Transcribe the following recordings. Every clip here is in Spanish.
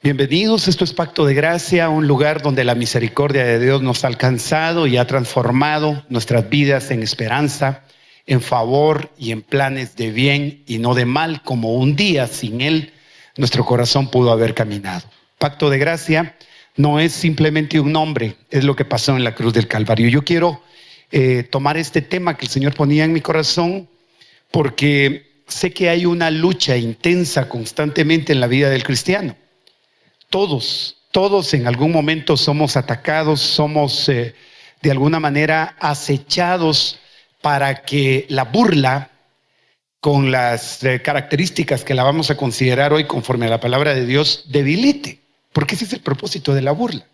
Bienvenidos, esto es Pacto de Gracia, un lugar donde la misericordia de Dios nos ha alcanzado y ha transformado nuestras vidas en esperanza, en favor y en planes de bien y no de mal, como un día sin Él nuestro corazón pudo haber caminado. Pacto de Gracia no es simplemente un nombre, es lo que pasó en la cruz del Calvario. Yo quiero tomar este tema que el Señor ponía en mi corazón porque sé que hay una lucha intensa constantemente en la vida del cristiano. Todos en algún momento somos atacados, somos de alguna manera acechados para que la burla, con las características que la vamos a considerar hoy conforme a la palabra de Dios, debilite. Porque ese es el propósito de la burla,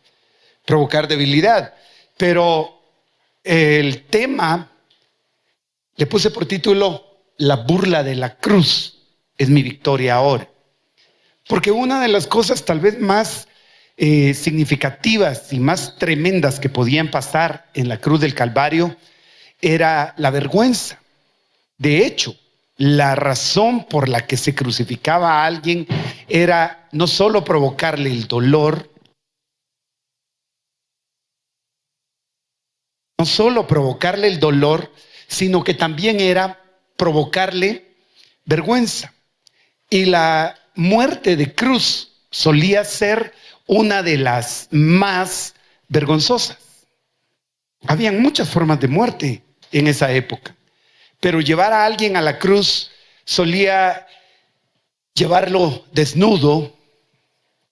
provocar debilidad. Pero el tema le puse por título La burla de la cruz es mi victoria ahora. Porque una de las cosas tal vez más significativas y más tremendas que podían pasar en la cruz del Calvario era la vergüenza. De hecho, la razón por la que se crucificaba a alguien era no solo provocarle el dolor, sino que también era provocarle vergüenza. Y la muerte de cruz solía ser una de las más vergonzosas. Habían muchas formas de muerte en esa época, pero llevar a alguien a la cruz solía llevarlo desnudo.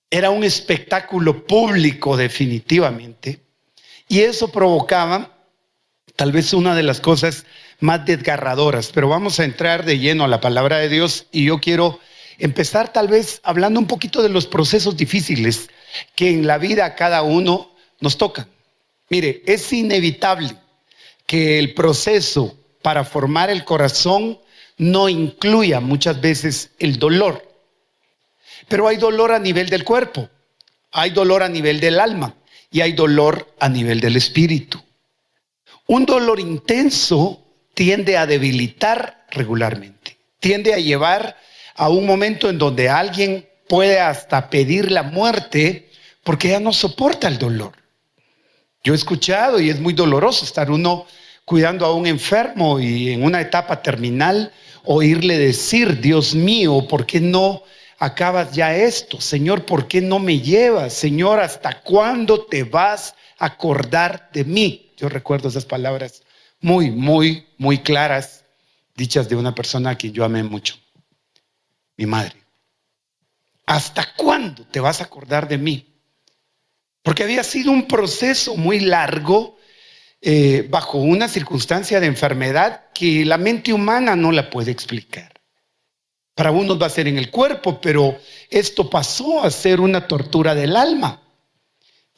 Era un espectáculo público definitivamente, y eso provocaba tal vez una de las cosas más desgarradoras. Pero vamos a entrar de lleno a la palabra de Dios, y yo quiero empezar tal vez hablando un poquito de los procesos difíciles que en la vida a cada uno nos tocan. Mire, es inevitable que el proceso para formar el corazón no incluya muchas veces el dolor. Pero hay dolor a nivel del cuerpo, hay dolor a nivel del alma y hay dolor a nivel del espíritu. Un dolor intenso tiende a debilitar regularmente, tiende a llevar a un momento en donde alguien puede hasta pedir la muerte porque ya no soporta el dolor. Yo he escuchado, y es muy doloroso estar uno cuidando a un enfermo y en una etapa terminal oírle decir: Dios mío, ¿por qué no acabas ya esto? Señor, ¿por qué no me llevas? Señor, ¿hasta cuándo te vas a acordar de mí? Yo recuerdo esas palabras muy claras, dichas de una persona a quien yo amé mucho, mi madre. ¿Hasta cuándo te vas a acordar de mí? Porque había sido un proceso muy largo, bajo una circunstancia de enfermedad que la mente humana no la puede explicar. Para unos va a ser en el cuerpo, pero esto pasó a ser una tortura del alma.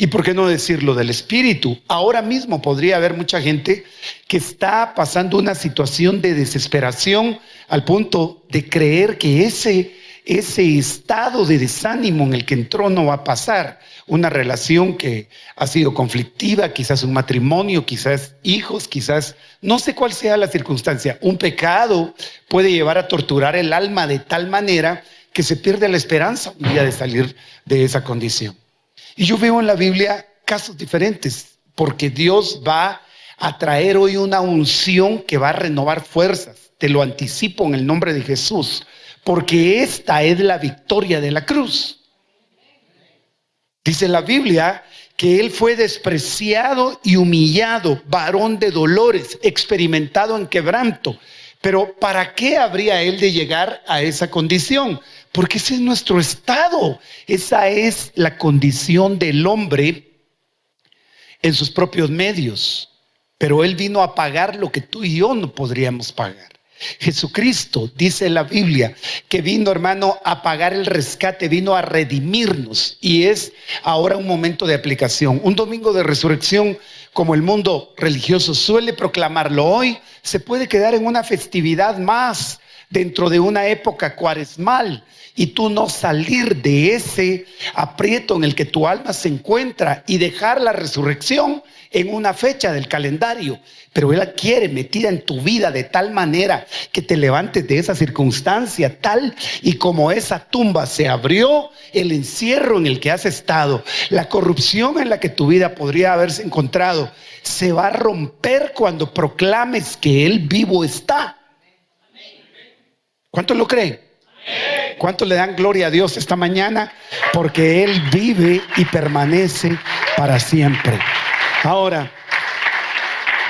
¿Y por qué no decirlo del espíritu? Ahora mismo podría haber mucha gente que está pasando una situación de desesperación al punto de creer que ese estado de desánimo en el que entró no va a pasar. Una relación que ha sido conflictiva, quizás un matrimonio, quizás hijos, quizás no sé cuál sea la circunstancia. Un pecado puede llevar a torturar el alma de tal manera que se pierde la esperanza un día de salir de esa condición. Y yo veo en la Biblia casos diferentes, porque Dios va a traer hoy una unción que va a renovar fuerzas. Te lo anticipo en el nombre de Jesús, porque esta es la victoria de la cruz. Dice la Biblia que Él fue despreciado y humillado, varón de dolores, experimentado en quebranto. Pero ¿para qué habría Él de llegar a esa condición? Porque ese es nuestro estado. Esa es la condición del hombre en sus propios medios. Pero Él vino a pagar lo que tú y yo no podríamos pagar. Jesucristo, dice la Biblia, que vino, hermano, a pagar el rescate, vino a redimirnos, y es ahora un momento de aplicación. Un domingo de resurrección, como el mundo religioso suele proclamarlo hoy, se puede quedar en una festividad más dentro de una época cuaresmal, y tú no salir de ese aprieto en el que tu alma se encuentra y dejar la resurrección en una fecha del calendario, pero Él la quiere metida en tu vida de tal manera que te levantes de esa circunstancia, tal y como esa tumba se abrió, el encierro en el que has estado, la corrupción en la que tu vida podría haberse encontrado, se va a romper cuando proclames que Él vivo está. ¿Cuántos lo creen? ¿Cuántos le dan gloria a Dios esta mañana? Porque Él vive y permanece para siempre. Ahora,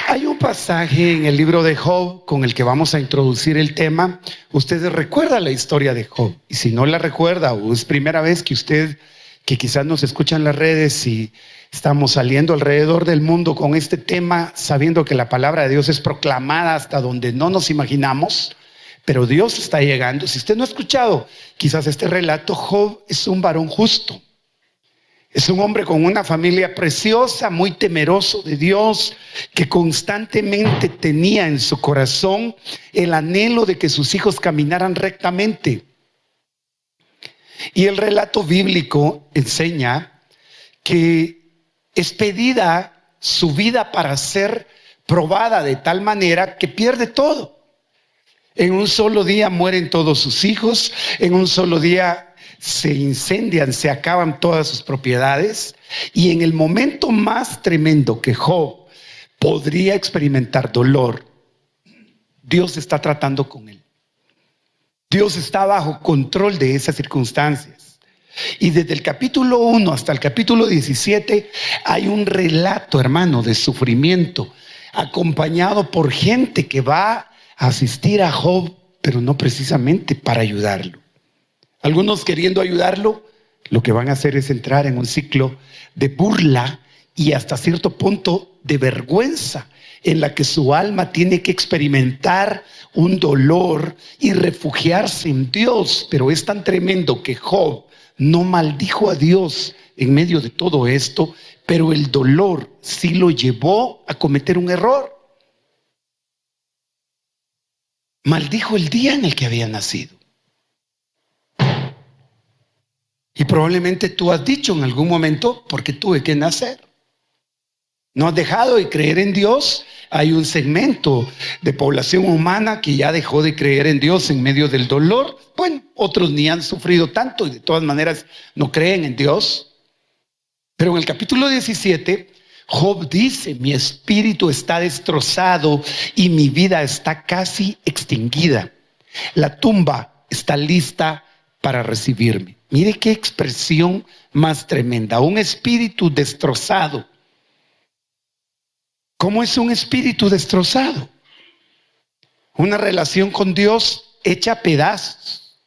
hay un pasaje en el libro de Job con el que vamos a introducir el tema. Ustedes recuerdan la historia de Job. Y si no la recuerda o es primera vez que usted, que quizás nos escucha en las redes y estamos saliendo alrededor del mundo con este tema, sabiendo que la palabra de Dios es proclamada hasta donde no nos imaginamos, pero Dios está llegando. Si usted no ha escuchado quizás este relato, Job es un varón justo. Es un hombre con una familia preciosa, muy temeroso de Dios, que constantemente tenía en su corazón el anhelo de que sus hijos caminaran rectamente. Y el relato bíblico enseña que es pedida su vida para ser probada de tal manera que pierde todo. En un solo día mueren todos sus hijos, en un solo día se incendian, se acaban todas sus propiedades, y en el momento más tremendo que Job podría experimentar dolor, Dios está tratando con él. Dios está bajo control de esas circunstancias. Y desde el capítulo 1 hasta el capítulo 17 hay un relato, hermano, de sufrimiento, acompañado por gente que va a asistir a Job, pero no precisamente para ayudarlo. Algunos queriendo ayudarlo, lo que van a hacer es entrar en un ciclo de burla y hasta cierto punto de vergüenza, en la que su alma tiene que experimentar un dolor y refugiarse en Dios. Pero es tan tremendo que Job no maldijo a Dios en medio de todo esto, pero el dolor sí lo llevó a cometer un error. Maldijo el día en el que había nacido. Y probablemente tú has dicho en algún momento, porque tuve que nacer. No has dejado de creer en Dios. Hay un segmento de población humana que ya dejó de creer en Dios en medio del dolor. Bueno, otros ni han sufrido tanto y de todas maneras no creen en Dios. Pero en el capítulo 17, Job dice: mi espíritu está destrozado y mi vida está casi extinguida. La tumba está lista para recibirme. Mire qué expresión más tremenda. Un espíritu destrozado. ¿Cómo es un espíritu destrozado? Una relación con Dios hecha a pedazos.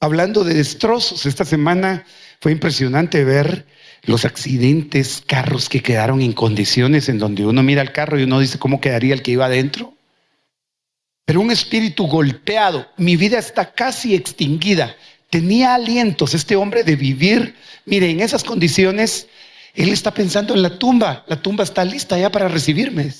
Hablando de destrozos, esta semana fue impresionante ver los accidentes, carros que quedaron en condiciones en donde uno mira el carro y uno dice: ¿cómo quedaría el que iba adentro? Pero un espíritu golpeado. Mi vida está casi extinguida. Tenía alientos este hombre de vivir. Mire, en esas condiciones, él está pensando en la tumba. La tumba está lista ya para recibirme.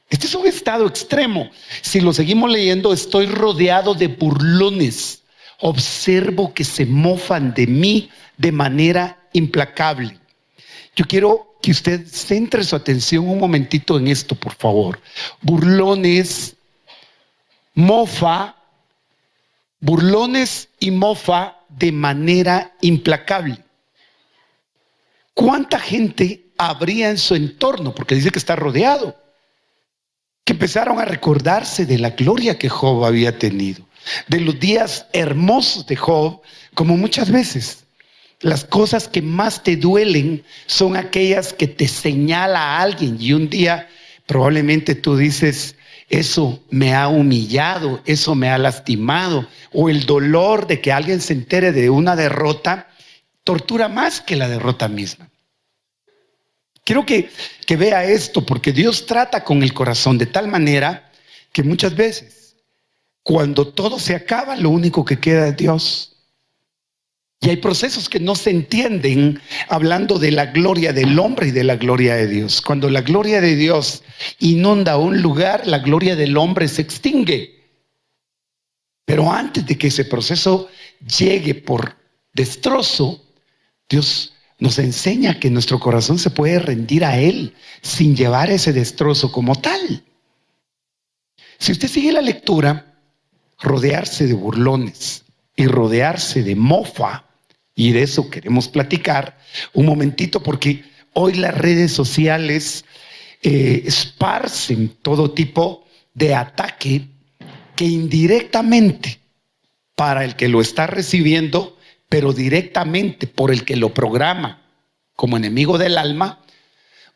Este es un estado extremo. Si lo seguimos leyendo, estoy rodeado de burlones. Observo que se mofan de mí de manera implacable. Yo quiero que usted centre su atención un momentito en esto, por favor. Burlones, mofa, burlones y mofa de manera implacable. ¿Cuánta gente habría en su entorno? Porque dice que está rodeado. Que empezaron a recordarse de la gloria que Job había tenido, de los días hermosos de Job, como muchas veces. Las cosas que más te duelen son aquellas que te señala a alguien, y un día probablemente tú dices: eso me ha humillado, eso me ha lastimado, o el dolor de que alguien se entere de una derrota tortura más que la derrota misma. Quiero que vea esto, porque Dios trata con el corazón de tal manera que muchas veces, cuando todo se acaba, lo único que queda es Dios. Y hay procesos que no se entienden hablando de la gloria del hombre y de la gloria de Dios. Cuando la gloria de Dios inunda un lugar, la gloria del hombre se extingue. Pero antes de que ese proceso llegue por destrozo, Dios nos enseña que nuestro corazón se puede rendir a Él sin llevar ese destrozo como tal. Si usted sigue la lectura, rodearse de burlones y rodearse de mofa, y de eso queremos platicar un momentito, porque hoy las redes sociales esparcen todo tipo de ataque que indirectamente para el que lo está recibiendo, pero directamente por el que lo programa como enemigo del alma.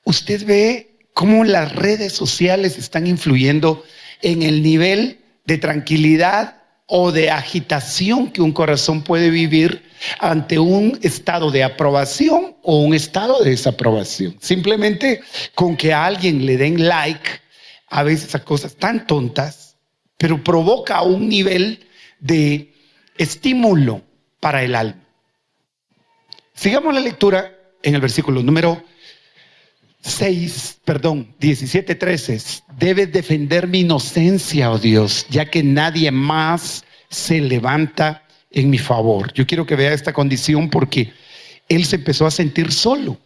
Usted ve cómo las redes sociales están influyendo en el nivel de tranquilidad o de agitación que un corazón puede vivir ante un estado de aprobación o un estado de desaprobación. Simplemente con que a alguien le den like, a veces a cosas tan tontas, pero provoca un nivel de estímulo para el alma. Sigamos la lectura en el versículo número 17:13. Debes defender mi inocencia, oh Dios, ya que nadie más se levanta en mi favor. Yo quiero que vea esta condición porque él se empezó a sentir solo.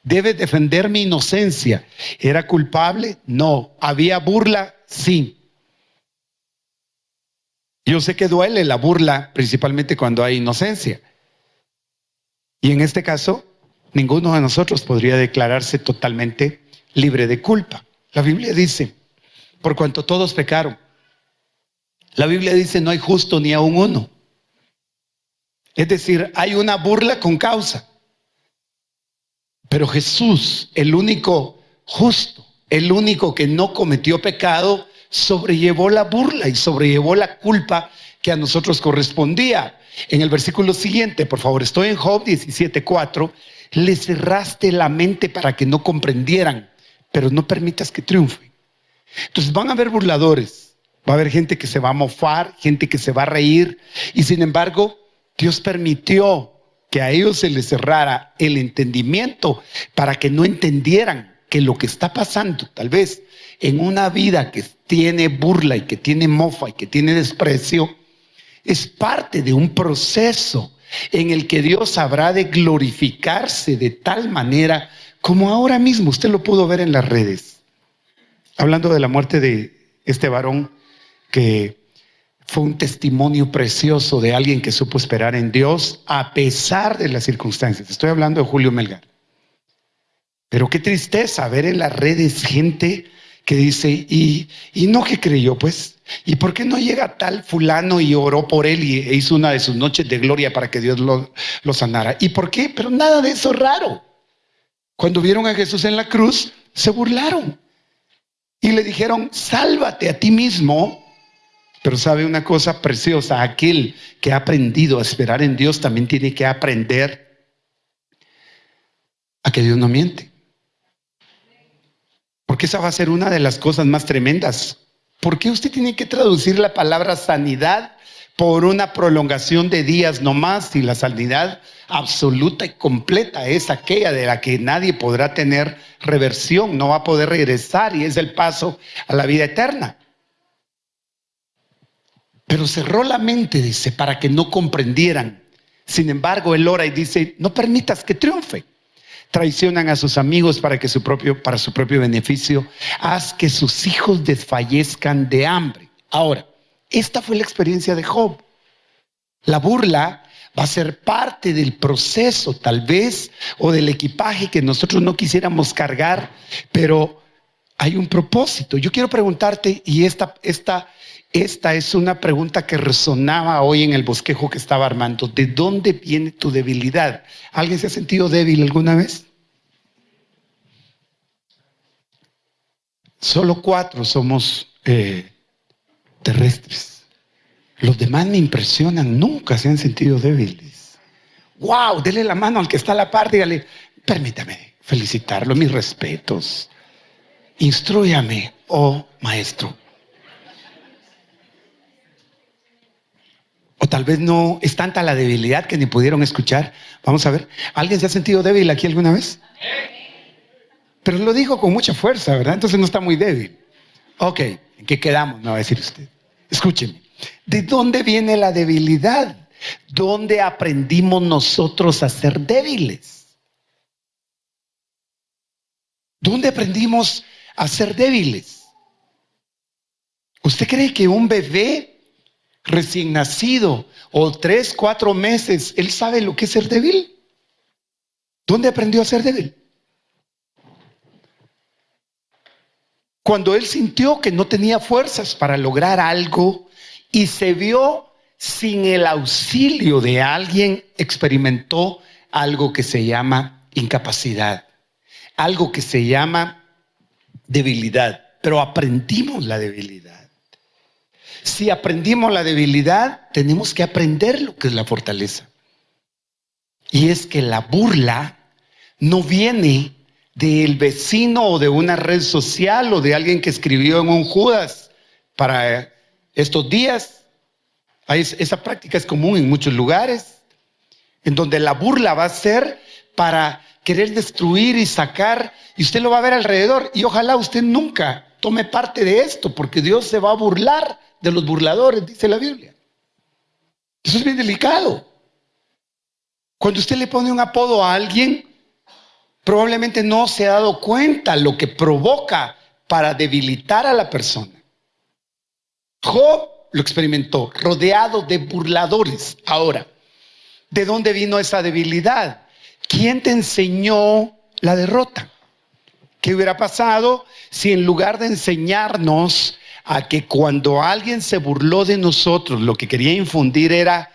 Debes defender mi inocencia. ¿Era culpable? No. ¿Había burla? Sí. Yo sé que duele la burla, principalmente cuando hay inocencia. Y en este caso, ninguno de nosotros podría declararse totalmente libre de culpa. La Biblia dice, por cuanto todos pecaron. La Biblia dice, no hay justo ni aun uno. Es decir, hay una burla con causa. Pero Jesús, el único justo, el único que no cometió pecado, sobrellevó la burla y sobrellevó la culpa que a nosotros correspondía. En el versículo siguiente, por favor, estoy en Job 17:4. Le cerraste la mente para que no comprendieran, pero no permitas que triunfe. Entonces van a haber burladores, va a haber gente que se va a mofar, gente que se va a reír, y sin embargo, Dios permitió que a ellos se les cerrara el entendimiento para que no entendieran que lo que está pasando, tal vez en una vida que tiene burla y que tiene mofa y que tiene desprecio, es parte de un proceso en el que Dios habrá de glorificarse de tal manera como ahora mismo usted lo pudo ver en las redes. Hablando de la muerte de este varón que fue un testimonio precioso de alguien que supo esperar en Dios a pesar de las circunstancias. Estoy hablando de Julio Melgar. Pero qué tristeza ver en las redes gente que dice, ¿y no que creyó pues? ¿Y por qué no llega tal fulano y oró por él y hizo una de sus noches de gloria para que Dios lo sanara? ¿Y por qué? Pero nada de eso raro. Cuando vieron a Jesús en la cruz, se burlaron y le dijeron, sálvate a ti mismo. Pero sabe una cosa preciosa, aquel que ha aprendido a esperar en Dios también tiene que aprender a que Dios no miente. Porque esa va a ser una de las cosas más tremendas. ¿Por qué usted tiene que traducir la palabra sanidad por una prolongación de días nomás? Y la sanidad absoluta y completa es aquella de la que nadie podrá tener reversión, no va a poder regresar, y es el paso a la vida eterna. Pero cerró la mente, dice, para que no comprendieran. Sin embargo, él ora y dice, no permitas que triunfe. Traicionan a sus amigos para su propio beneficio. Haz que sus hijos desfallezcan de hambre. Ahora, esta fue la experiencia de Job. La burla va a ser parte del proceso, tal vez, o del equipaje que nosotros no quisiéramos cargar, pero hay un propósito. Yo quiero preguntarte, y esta es una pregunta que resonaba hoy en el bosquejo que estaba armando. ¿De dónde viene tu debilidad? ¿Alguien se ha sentido débil alguna vez? Solo 4 somos terrestres. Los demás me impresionan, nunca se han sentido débiles. ¡Wow! Dele la mano al que está a la par, dígale, permítame felicitarlo, mis respetos. Instrúyame, oh maestro. O tal vez no es tanta la debilidad que ni pudieron escuchar. Vamos a ver, ¿alguien se ha sentido débil aquí alguna vez? Pero lo digo con mucha fuerza, ¿verdad? Entonces no está muy débil. Ok, ¿en qué quedamos? Me va a decir usted. Escúcheme, ¿de dónde viene la debilidad? ¿Dónde aprendimos nosotros a ser débiles? ¿Dónde aprendimos a ser débiles? ¿Usted cree que un bebé recién nacido o 3, 4 meses, él sabe lo que es ser débil? ¿Dónde aprendió a ser débil? Cuando él sintió que no tenía fuerzas para lograr algo y se vio sin el auxilio de alguien, experimentó algo que se llama incapacidad, algo que se llama debilidad. Pero aprendimos la debilidad. Si aprendimos la debilidad, tenemos que aprender lo que es la fortaleza. Y es que la burla no viene del vecino o de una red social o de alguien que escribió en un Judas para estos días. Esa práctica es común en muchos lugares, en donde la burla va a ser para querer destruir y sacar, y usted lo va a ver alrededor, y ojalá usted nunca tome parte de esto, porque Dios se va a burlar de los burladores, dice la Biblia. Eso es bien delicado. Cuando usted le pone un apodo a alguien, probablemente no se ha dado cuenta lo que provoca para debilitar a la persona. Job lo experimentó, rodeado de burladores. Ahora, ¿de dónde vino esa debilidad? ¿Quién te enseñó la derrota? ¿Qué hubiera pasado si en lugar de enseñarnos a que cuando alguien se burló de nosotros, lo que quería infundir era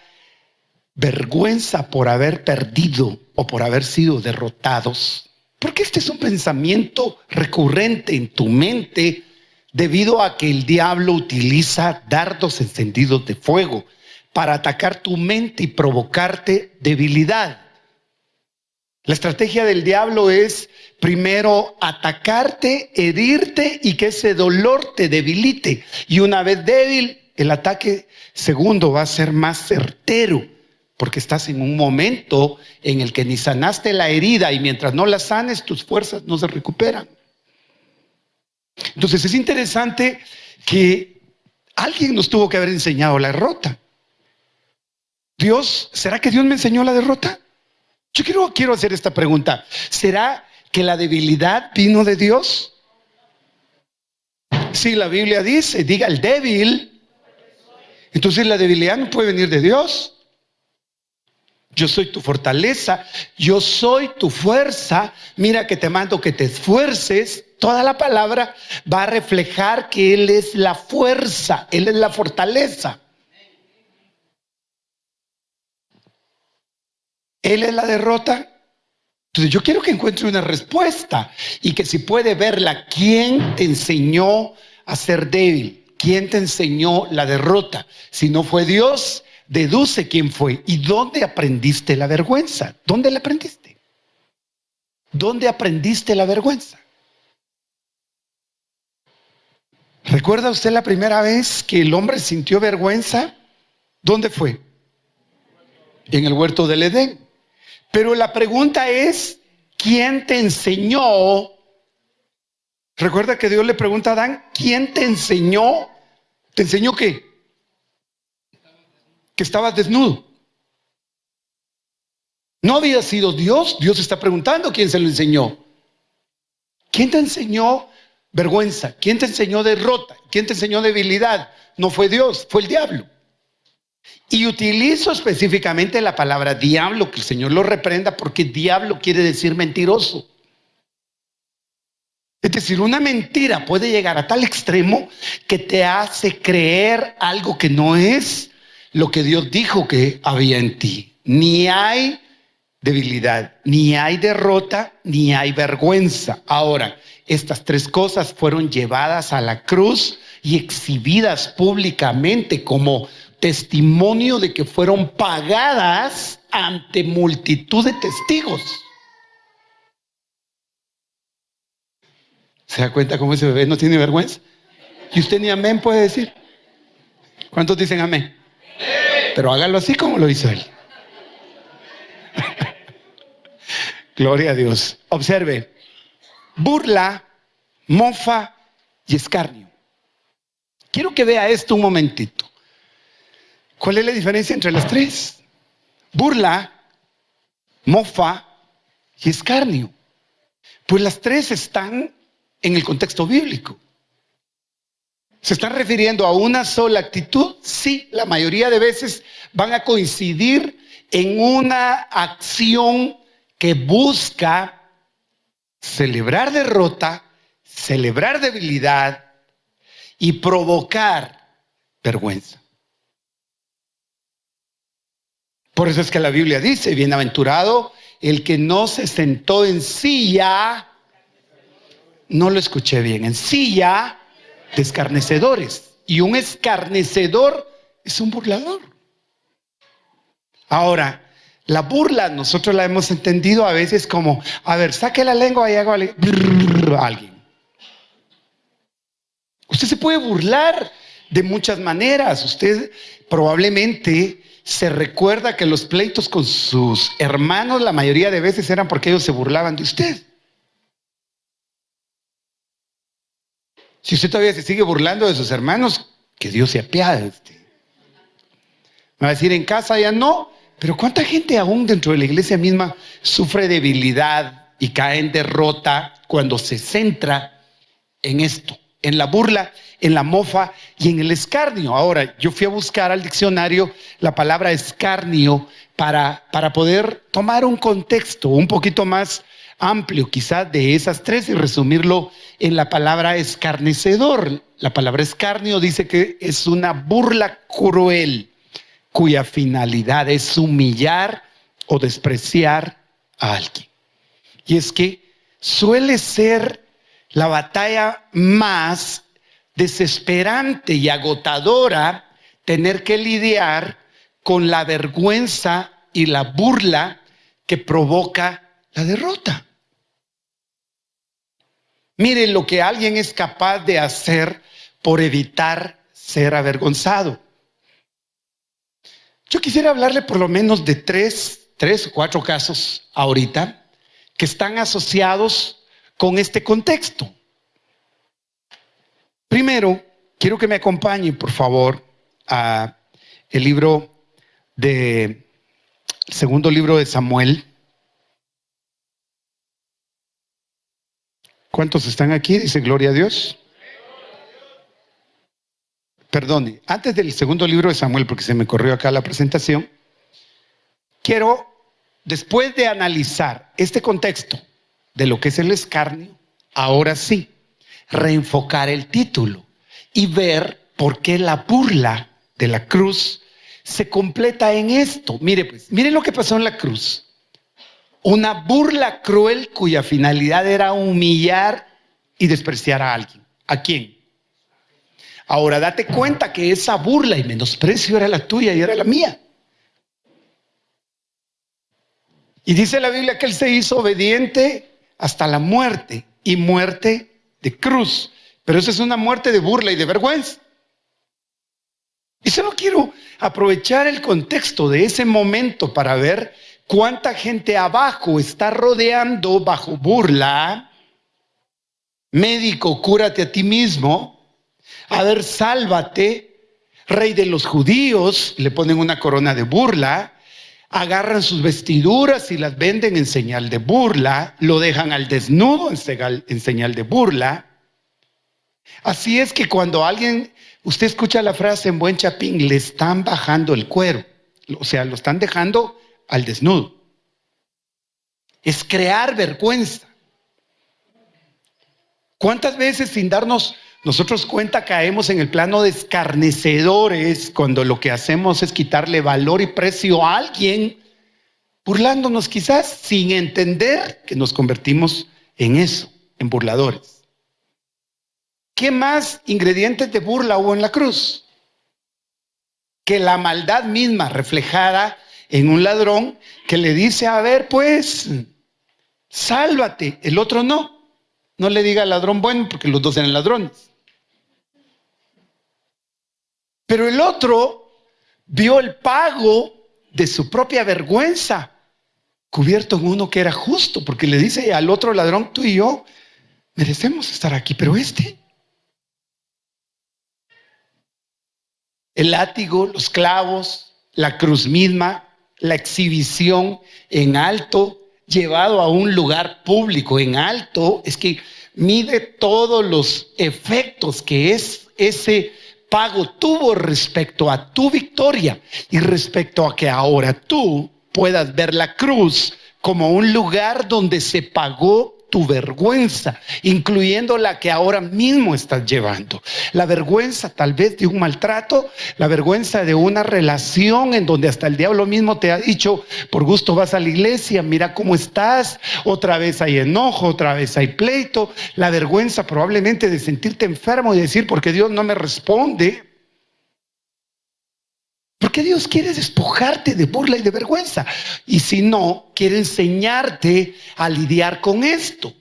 vergüenza por haber perdido o por haber sido derrotados? Porque este es un pensamiento recurrente en tu mente debido a que el diablo utiliza dardos encendidos de fuego para atacar tu mente y provocarte debilidad. La estrategia del diablo es primero atacarte, herirte y que ese dolor te debilite. Y una vez débil, el ataque segundo va a ser más certero, porque estás en un momento en el que ni sanaste la herida y mientras no la sanes, tus fuerzas no se recuperan. Entonces es interesante que alguien nos tuvo que haber enseñado la derrota. ¿Será que Dios me enseñó la derrota? Yo quiero hacer esta pregunta. ¿Será que la debilidad vino de Dios? Sí, la Biblia dice, diga el débil. Entonces la debilidad no puede venir de Dios. Yo soy tu fortaleza, yo soy tu fuerza. Mira que te mando que te esfuerces. Toda la palabra va a reflejar que Él es la fuerza, Él es la fortaleza. Él es la derrota. Entonces yo quiero que encuentre una respuesta y que si puede verla, ¿quién te enseñó a ser débil? ¿Quién te enseñó la derrota? Si no fue Dios, deduce quién fue. ¿Y dónde aprendiste la vergüenza? ¿Dónde la aprendiste? ¿Dónde aprendiste la vergüenza? ¿Recuerda usted la primera vez que el hombre sintió vergüenza? ¿Dónde fue? En el huerto del Edén. Pero la pregunta es, ¿quién te enseñó? Recuerda que Dios le pregunta a Adán, ¿quién te enseñó? ¿Te enseñó qué? Que estabas desnudo. No había sido Dios. Dios está preguntando quién se lo enseñó. ¿Quién te enseñó vergüenza? ¿Quién te enseñó derrota? ¿Quién te enseñó debilidad? No fue Dios, fue el diablo. Y utilizo específicamente la palabra diablo, que el Señor lo reprenda, porque diablo quiere decir mentiroso. Es decir, una mentira puede llegar a tal extremo que te hace creer algo que no es lo que Dios dijo que había en ti. Ni hay debilidad, ni hay derrota, ni hay vergüenza. Ahora, estas tres cosas fueron llevadas a la cruz y exhibidas públicamente como testimonio de que fueron pagadas ante multitud de testigos. ¿Se da cuenta cómo ese bebé no tiene vergüenza? Y usted ni amén puede decir. ¿Cuántos dicen amén? Pero hágalo así como lo hizo él. Gloria a Dios. Observe. Burla, mofa y escarnio. Quiero que vea esto un momentito. ¿Cuál es la diferencia entre las tres? Burla, mofa y escarnio. Pues las tres están en el contexto bíblico. ¿Se están refiriendo a una sola actitud? Sí, la mayoría de veces van a coincidir en una acción que busca celebrar derrota, celebrar debilidad y provocar vergüenza. Por eso es que la Biblia dice, bienaventurado el que no se sentó en silla, no lo escuché bien, en silla de escarnecedores. Y un escarnecedor es un burlador. Ahora, la burla nosotros la hemos entendido a veces como, a ver, saque la lengua y haga a alguien. Usted se puede burlar de muchas maneras. Usted probablemente se recuerda que los pleitos con sus hermanos la mayoría de veces eran porque ellos se burlaban de usted. Si usted todavía se sigue burlando de sus hermanos, que Dios se apiade de usted. Me va a decir, en casa ya no, pero ¿cuánta gente aún dentro de la iglesia misma sufre debilidad y cae en derrota cuando se centra en esto? En la burla, en la mofa y en el escarnio. Ahora, yo fui a buscar al diccionario la palabra escarnio para poder tomar un contexto un poquito más amplio quizás de esas tres y resumirlo en la palabra escarnecedor. La palabra escarnio dice que es una burla cruel cuya finalidad es humillar o despreciar a alguien. Y es que suele ser la batalla más desesperante y agotadora tener que lidiar con la vergüenza y la burla que provoca la derrota. Miren lo que alguien es capaz de hacer por evitar ser avergonzado. Yo quisiera hablarle por lo menos de tres o cuatro casos ahorita que están asociados con este contexto. Primero, quiero que me acompañe, por favor, a el segundo libro de Samuel. ¿Cuántos están aquí? Dice gloria a Dios. Perdone, antes del segundo libro de Samuel, porque se me corrió acá la presentación, quiero, después de analizar este contexto de lo que es el escarnio, ahora sí, reenfocar el título y ver por qué la burla de la cruz se completa en esto. Mire pues, mire lo que pasó en la cruz. Una burla cruel cuya finalidad era humillar y despreciar a alguien. ¿A quién? Ahora date cuenta que esa burla y menosprecio era la tuya y era la mía. Y dice la Biblia que él se hizo obediente hasta la muerte, y muerte de cruz. Pero esa es una muerte de burla y de vergüenza. Y solo quiero aprovechar el contexto de ese momento para ver cuánta gente abajo está rodeando bajo burla. Médico, cúrate a ti mismo. A ver, sálvate. Rey de los judíos, le ponen una corona de burla. Agarran sus vestiduras y las venden en señal de burla. Lo dejan al desnudo en señal de burla. Así es que cuando usted escucha la frase en buen chapín, le están bajando el cuero. O sea, lo están dejando al desnudo. Es crear vergüenza. ¿Cuántas veces sin darnos nosotros cuenta caemos en el plano de escarnecedores cuando lo que hacemos es quitarle valor y precio a alguien, burlándonos quizás sin entender que nos convertimos en eso, en burladores? ¿Qué más ingredientes de burla hubo en la cruz? Que la maldad misma reflejada en un ladrón que le dice, a ver pues, sálvate. El otro no le diga al ladrón bueno porque los dos eran ladrones. Pero el otro vio el pago de su propia vergüenza cubierto en uno que era justo, porque le dice al otro ladrón, tú y yo merecemos estar aquí, pero el látigo, los clavos, la cruz misma, la exhibición en alto llevado a un lugar público en alto, es que mide todos los efectos que ese pago tuvo respecto a tu victoria y respecto a que ahora tú puedas ver la cruz como un lugar donde se pagó tu vergüenza, incluyendo la que ahora mismo estás llevando. La vergüenza tal vez de un maltrato, la vergüenza de una relación en donde hasta el diablo mismo te ha dicho, por gusto vas a la iglesia, mira cómo estás, otra vez hay enojo, otra vez hay pleito, la vergüenza probablemente de sentirte enfermo y decir, porque Dios no me responde. Porque Dios quiere despojarte de burla y de vergüenza. Y si no, quiere enseñarte a lidiar con esto.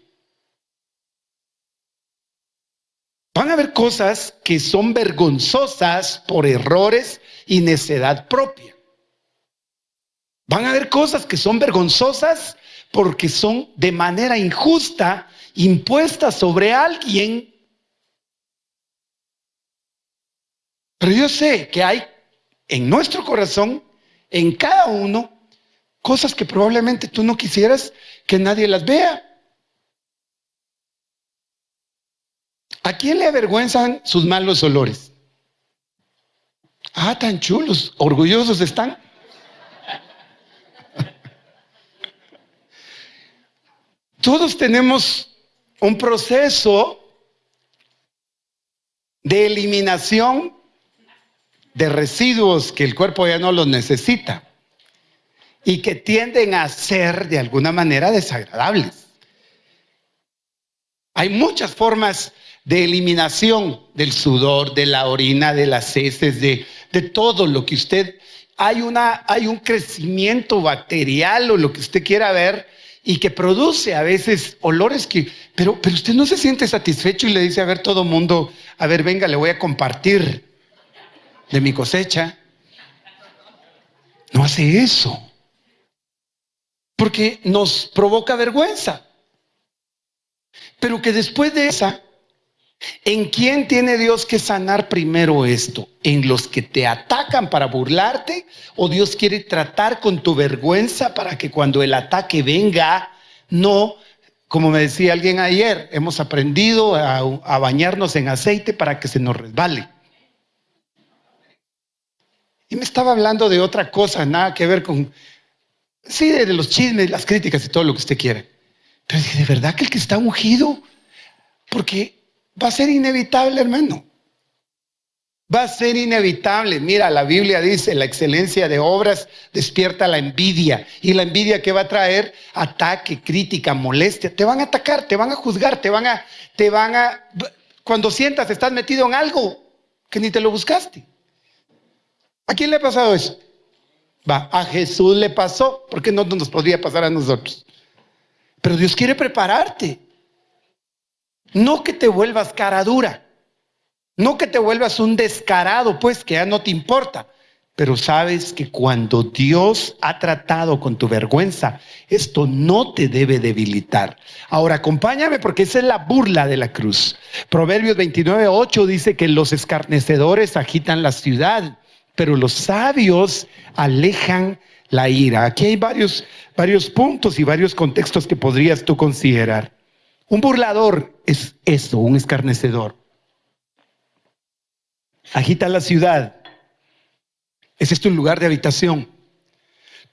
Van a haber cosas que son vergonzosas por errores y necedad propia. Van a haber cosas que son vergonzosas porque son de manera injusta impuestas sobre alguien. Pero yo sé que hay en nuestro corazón, en cada uno, cosas que probablemente tú no quisieras que nadie las vea. ¿A quién le avergüenzan sus malos olores? Ah, tan chulos, orgullosos están. Todos tenemos un proceso de eliminación de residuos que el cuerpo ya no los necesita y que tienden a ser de alguna manera desagradables. Hay muchas formas de eliminación del sudor, de la orina, de las heces, de todo lo que usted... Hay un crecimiento bacterial o lo que usted quiera ver y que produce a veces olores que... Pero usted no se siente satisfecho y le dice, a ver, todo mundo, a ver, venga, le voy a compartir de mi cosecha. No hace eso porque nos provoca vergüenza, pero que después de esa, ¿en quién tiene Dios que sanar primero esto? ¿En los que te atacan para burlarte? ¿O Dios quiere tratar con tu vergüenza para que cuando el ataque venga, no, como me decía alguien ayer, hemos aprendido a bañarnos en aceite para que se nos resbale? Y me estaba hablando de otra cosa, nada que ver con, sí, de los chismes, las críticas y todo lo que usted quiere. Pero dije, ¿de verdad que el que está ungido? Porque va a ser inevitable, hermano. Va a ser inevitable. Mira, la Biblia dice, la excelencia de obras despierta la envidia. ¿Y la envidia qué va a traer? Ataque, crítica, molestia. Te van a atacar, te van a juzgar, te van a... Cuando sientas, estás metido en algo que ni te lo buscaste. ¿A quién le ha pasado eso? A Jesús le pasó, ¿por qué no nos podría pasar a nosotros? Pero Dios quiere prepararte. No que te vuelvas cara dura, no que te vuelvas un descarado, pues que ya no te importa. Pero sabes que cuando Dios ha tratado con tu vergüenza, esto no te debe debilitar. Ahora acompáñame porque esa es la burla de la cruz. Proverbios 29:8 dice que los escarnecedores agitan la ciudad, pero los sabios alejan la ira. Aquí hay varios puntos y varios contextos que podrías tú considerar. Un burlador es eso, un escarnecedor. Agita la ciudad. Ese es tu lugar de habitación.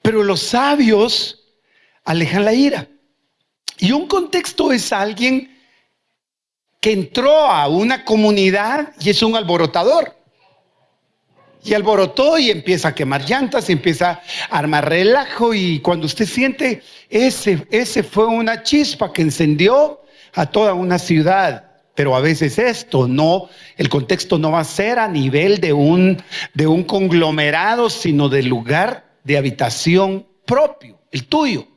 Pero los sabios alejan la ira. Y un contexto es alguien que entró a una comunidad y es un alborotador. Y alborotó y empieza a quemar llantas, y empieza a armar relajo, y cuando usted siente, ese fue una chispa que encendió a toda una ciudad. Pero a veces esto no, el contexto no va a ser a nivel de un conglomerado, sino del lugar de habitación propio, el tuyo.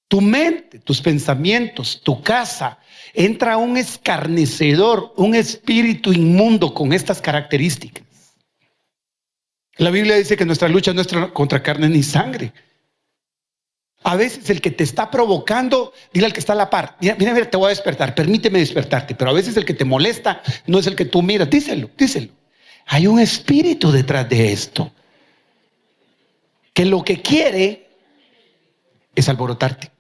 Tu mente, tus pensamientos, tu casa, entra un escarnecedor, un espíritu inmundo con estas características. La Biblia dice que nuestra lucha no es contra carne ni sangre. A veces el que te está provocando, dile al que está a la par, mira, te voy a despertar, permíteme despertarte. Pero a veces el que te molesta no es el que tú miras, díselo. Hay un espíritu detrás de esto, que lo que quiere es alborotarte.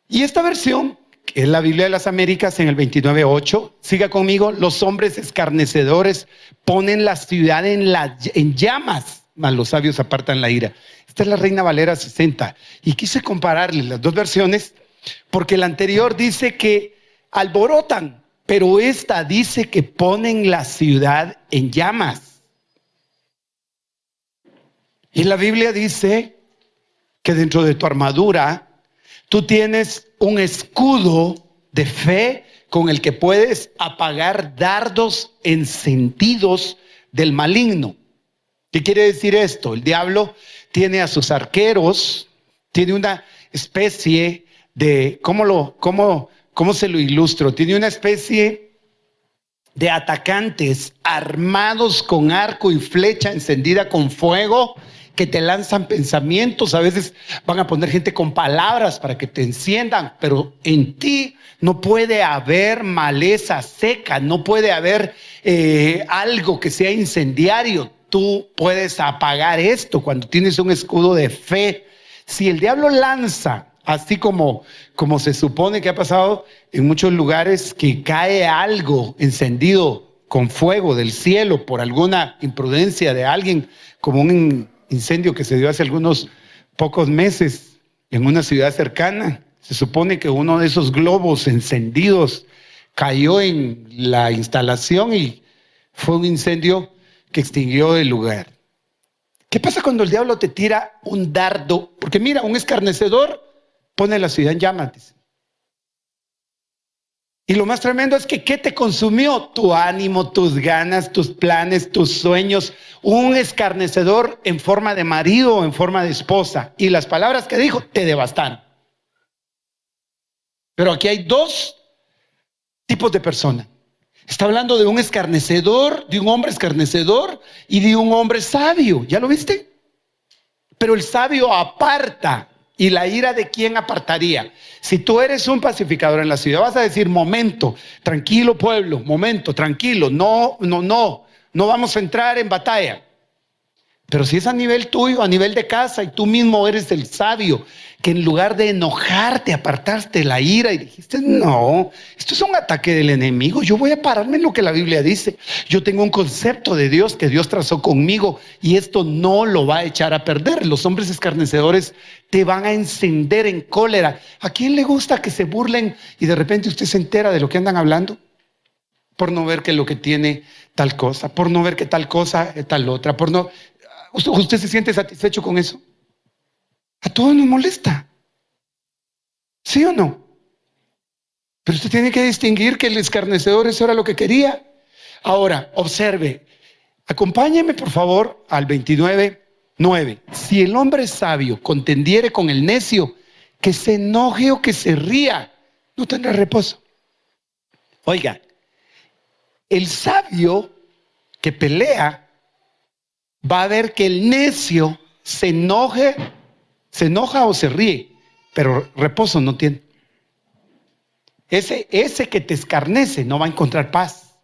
Y esta versión, que es la Biblia de las Américas, en el 29:8, siga conmigo: los hombres escarnecedores ponen la ciudad en llamas, mas los sabios apartan la ira. Esta es la Reina Valera 60. Y quise compararle las dos versiones, porque la anterior dice que alborotan, pero esta dice que ponen la ciudad en llamas. Y la Biblia dice que dentro de tu armadura tú tienes un escudo de fe con el que puedes apagar dardos encendidos del maligno. ¿Qué quiere decir esto? El diablo tiene a sus arqueros, tiene una especie de, ¿cómo se lo ilustro? Tiene una especie de atacantes armados con arco y flecha encendida con fuego, que te lanzan pensamientos. A veces van a poner gente con palabras para que te enciendan, pero en ti no puede haber maleza seca, no puede haber algo que sea incendiario. Tú puedes apagar esto cuando tienes un escudo de fe. Si el diablo lanza, así como se supone que ha pasado en muchos lugares, que cae algo encendido con fuego del cielo por alguna imprudencia de alguien, como un incendio que se dio hace algunos pocos meses en una ciudad cercana. Se supone que uno de esos globos encendidos cayó en la instalación y fue un incendio que extinguió el lugar. ¿Qué pasa cuando el diablo te tira un dardo? Porque mira, un escarnecedor pone la ciudad en llamas, dice. Y lo más tremendo es que ¿qué te consumió? Tu ánimo, tus ganas, tus planes, tus sueños. Un escarnecedor en forma de marido o en forma de esposa. Y las palabras que dijo te devastaron. Pero aquí hay dos tipos de personas. Está hablando de un escarnecedor, de un hombre escarnecedor y de un hombre sabio. ¿Ya lo viste? Pero el sabio aparta. ¿Y la ira de quién apartaría? Si tú eres un pacificador en la ciudad, vas a decir: momento, tranquilo pueblo, momento, tranquilo, no vamos a entrar en batalla. Pero si es a nivel tuyo, a nivel de casa, y tú mismo eres el sabio, que en lugar de enojarte, apartaste la ira y dijiste: no, esto es un ataque del enemigo, yo voy a pararme en lo que la Biblia dice. Yo tengo un concepto de Dios que Dios trazó conmigo y esto no lo va a echar a perder. Los hombres escarnecedores te van a encender en cólera. ¿A quién le gusta que se burlen y de repente usted se entera de lo que andan hablando? Por no ver que lo que tiene tal cosa, por no ver que tal cosa es tal otra, por no... ¿Usted se siente satisfecho con eso? A todos nos molesta. ¿Sí o no? Pero usted tiene que distinguir que el escarnecedor eso era lo que quería. Ahora, observe. Acompáñeme por favor al 29:9. Si el hombre sabio contendiere con el necio, que se enoje o que se ría, no tendrá reposo. Oiga, el sabio que pelea va a ver que el necio se enoja o se ríe, pero reposo no tiene. Ese que te escarnece no va a encontrar paz.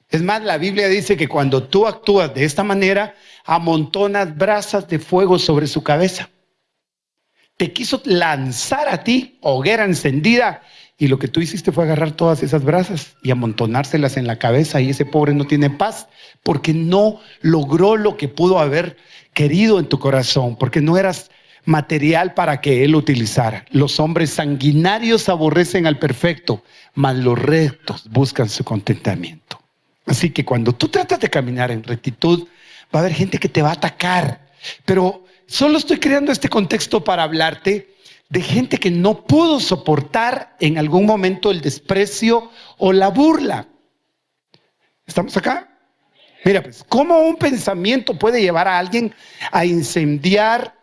Es más, la Biblia dice que cuando tú actúas de esta manera, amontonas brasas de fuego sobre su cabeza. Te quiso lanzar a ti hoguera encendida y lo que tú hiciste fue agarrar todas esas brasas y amontonárselas en la cabeza, y ese pobre no tiene paz porque no logró lo que pudo haber querido en tu corazón, porque no eras material para que él utilizara. Los hombres sanguinarios aborrecen al perfecto, mas los rectos buscan su contentamiento. Así que cuando tú tratas de caminar en rectitud, va a haber gente que te va a atacar, pero solo estoy creando este contexto para hablarte de gente que no pudo soportar en algún momento el desprecio o la burla. ¿Estamos acá? Mira, pues, ¿cómo un pensamiento puede llevar a alguien a incendiar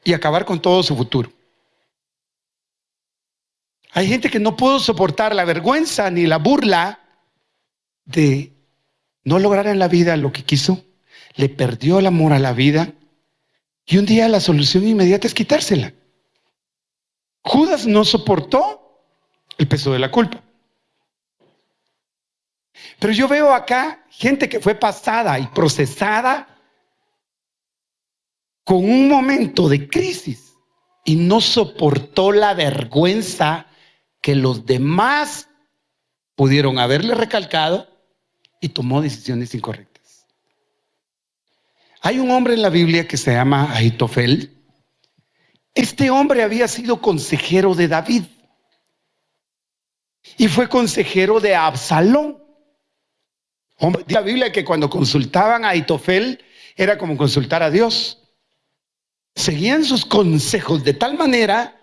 y acabar con todo su futuro? Hay gente que no pudo soportar la vergüenza ni la burla de no lograr en la vida lo que quiso, le perdió el amor a la vida y un día la solución inmediata es quitársela. Judas no soportó el peso de la culpa. Pero yo veo acá gente que fue pasada y procesada con un momento de crisis y no soportó la vergüenza que los demás pudieron haberle recalcado y tomó decisiones incorrectas. Hay un hombre en la Biblia que se llama Ahitofel. Este hombre había sido consejero de David y fue consejero de Absalón. Hombre, dice la Biblia que cuando consultaban a Ahitofel era como consultar a Dios. Seguían sus consejos de tal manera,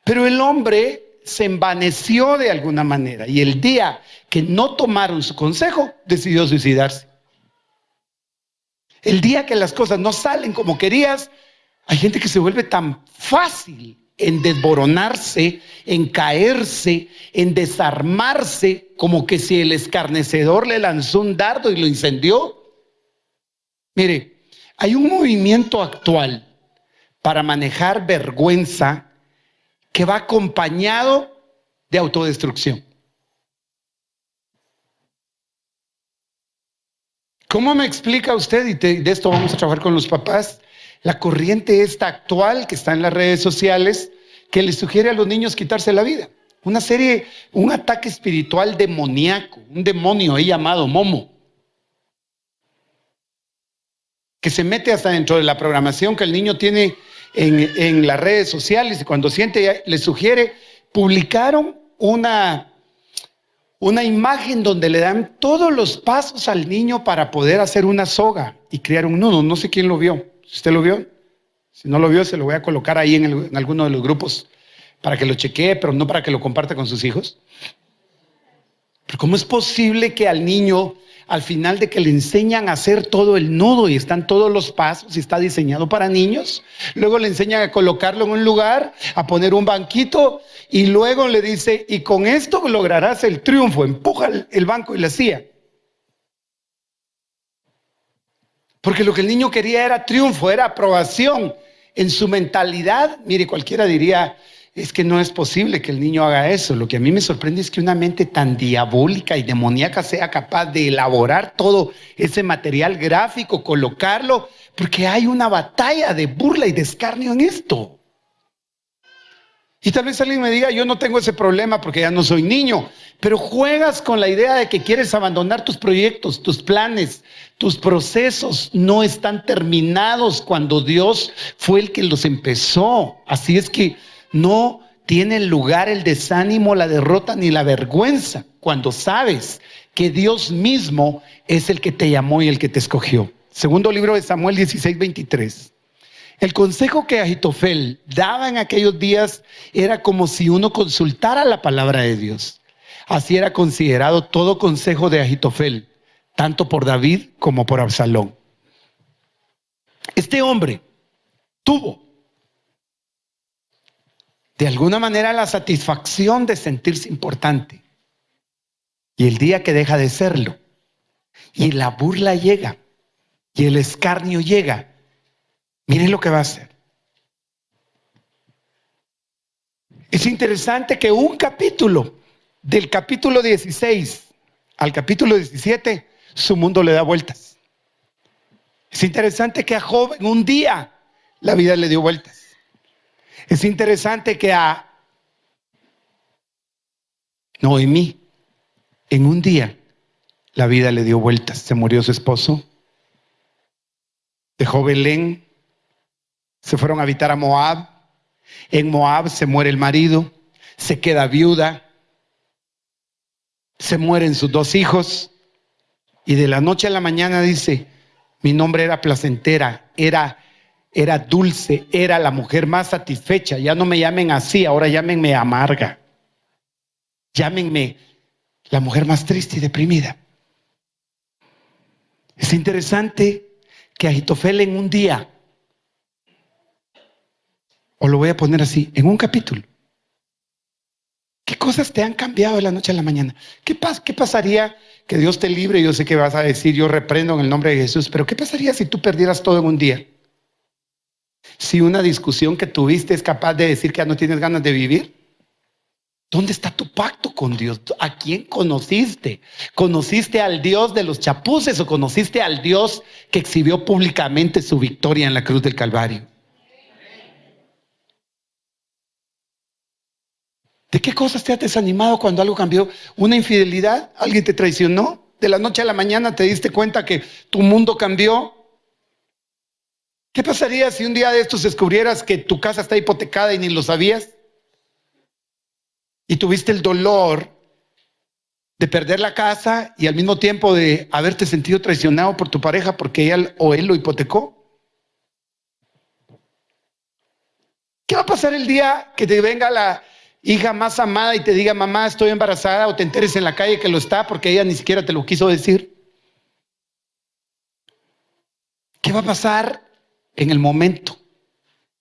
pero el hombre se envaneció de alguna manera y el día que no tomaron su consejo decidió suicidarse. El día que las cosas no salen como querías, hay gente que se vuelve tan fácil en desboronarse, en caerse, en desarmarse, como que si el escarnecedor le lanzó un dardo y lo incendió. Mire, hay un movimiento actual para manejar vergüenza que va acompañado de autodestrucción. ¿Cómo me explica usted? Y de esto vamos a trabajar con los papás. La corriente esta actual que está en las redes sociales que le sugiere a los niños quitarse la vida. Un ataque espiritual demoníaco, un demonio ahí llamado Momo, que se mete hasta dentro de la programación que el niño tiene en las redes sociales y cuando siente le sugiere. Publicaron una imagen donde le dan todos los pasos al niño para poder hacer una soga y crear un nudo. No sé quién lo vio. Si usted lo vio, si no lo vio, se lo voy a colocar ahí en alguno de los grupos para que lo chequee, pero no para que lo comparta con sus hijos. Pero ¿cómo es posible que al niño, al final de que le enseñan a hacer todo el nudo y están todos los pasos y está diseñado para niños, luego le enseñan a colocarlo en un lugar, a poner un banquito y luego le dice, y con esto lograrás el triunfo, empuja el banco y la silla? Porque lo que el niño quería era triunfo, era aprobación. En su mentalidad, mire, cualquiera diría, es que no es posible que el niño haga eso. Lo que a mí me sorprende es que una mente tan diabólica y demoníaca sea capaz de elaborar todo ese material gráfico, colocarlo, porque hay una batalla de burla y de escarnio en esto. Y tal vez alguien me diga, yo no tengo ese problema porque ya no soy niño, pero juegas con la idea de que quieres abandonar tus proyectos, tus planes, tus procesos no están terminados cuando Dios fue el que los empezó. Así es que no tiene lugar el desánimo, la derrota ni la vergüenza cuando sabes que Dios mismo es el que te llamó y el que te escogió. Segundo libro de Samuel 16:23. El consejo que Ahitofel daba en aquellos días era como si uno consultara la palabra de Dios. Así era considerado todo consejo de Ahitofel, tanto por David como por Absalón. Este hombre tuvo de alguna manera la satisfacción de sentirse importante. Y el día que deja de serlo, y la burla llega, y el escarnio llega, miren lo que va a hacer. Es interesante que un capítulo, del capítulo 16 al capítulo 17, su mundo le da vueltas. Es interesante que a Job en un día la vida le dio vueltas. Es interesante que a Noemí en un día la vida le dio vueltas. Se murió su esposo, dejó Belén, se fueron a habitar a Moab. En Moab se muere el marido, se queda viuda, se mueren sus 2 hijos y de la noche a la mañana dice, mi nombre era placentera, era dulce, era la mujer más satisfecha, ya no me llamen así, ahora llámenme amarga, llámenme la mujer más triste y deprimida. Es interesante que Ahitofel en un día, o lo voy a poner así, en un capítulo, ¿qué cosas te han cambiado de la noche a la mañana? ¿Qué pasaría? Que Dios te libre. Yo sé que vas a decir, yo reprendo en el nombre de Jesús, pero ¿qué pasaría si tú perdieras todo en un día? Si una discusión que tuviste es capaz de decir que ya no tienes ganas de vivir, ¿Dónde está tu pacto con Dios? ¿A quién conociste? ¿Conociste al Dios de los chapuces o conociste al Dios que exhibió públicamente su victoria en la cruz del Calvario? ¿De qué cosas te has desanimado cuando algo cambió? ¿Una infidelidad? ¿Alguien te traicionó? ¿De la noche a la mañana te diste cuenta que tu mundo cambió? ¿Qué pasaría si un día de estos descubrieras que tu casa está hipotecada y ni lo sabías? Y tuviste el dolor de perder la casa y al mismo tiempo de haberte sentido traicionado por tu pareja porque ella o él lo hipotecó. ¿Qué va a pasar el día que te venga la hija más amada y te diga, mamá, estoy embarazada, o te enteres en la calle que lo está porque ella ni siquiera te lo quiso decir? ¿Qué va a pasar en el momento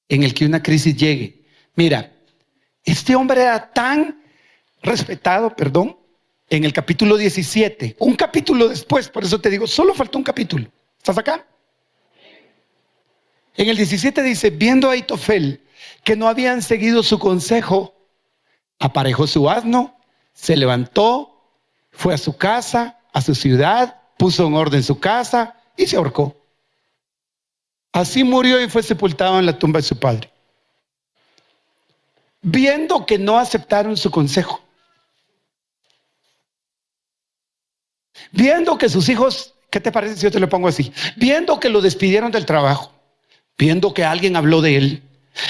en el que una crisis llegue? Mira, este hombre era tan respetado, en el capítulo 17, un capítulo después, por eso te digo, solo faltó un capítulo. ¿Estás acá? En el 17 dice, viendo a Ahitofel que no habían seguido su consejo, aparejó su asno, se levantó, fue a su casa, a su ciudad, puso en orden su casa y se ahorcó. Así murió y fue sepultado en la tumba de su padre. Viendo que no aceptaron su consejo, viendo que sus hijos, ¿qué te parece si yo te lo pongo así? Viendo que lo despidieron del trabajo, viendo que alguien habló de él,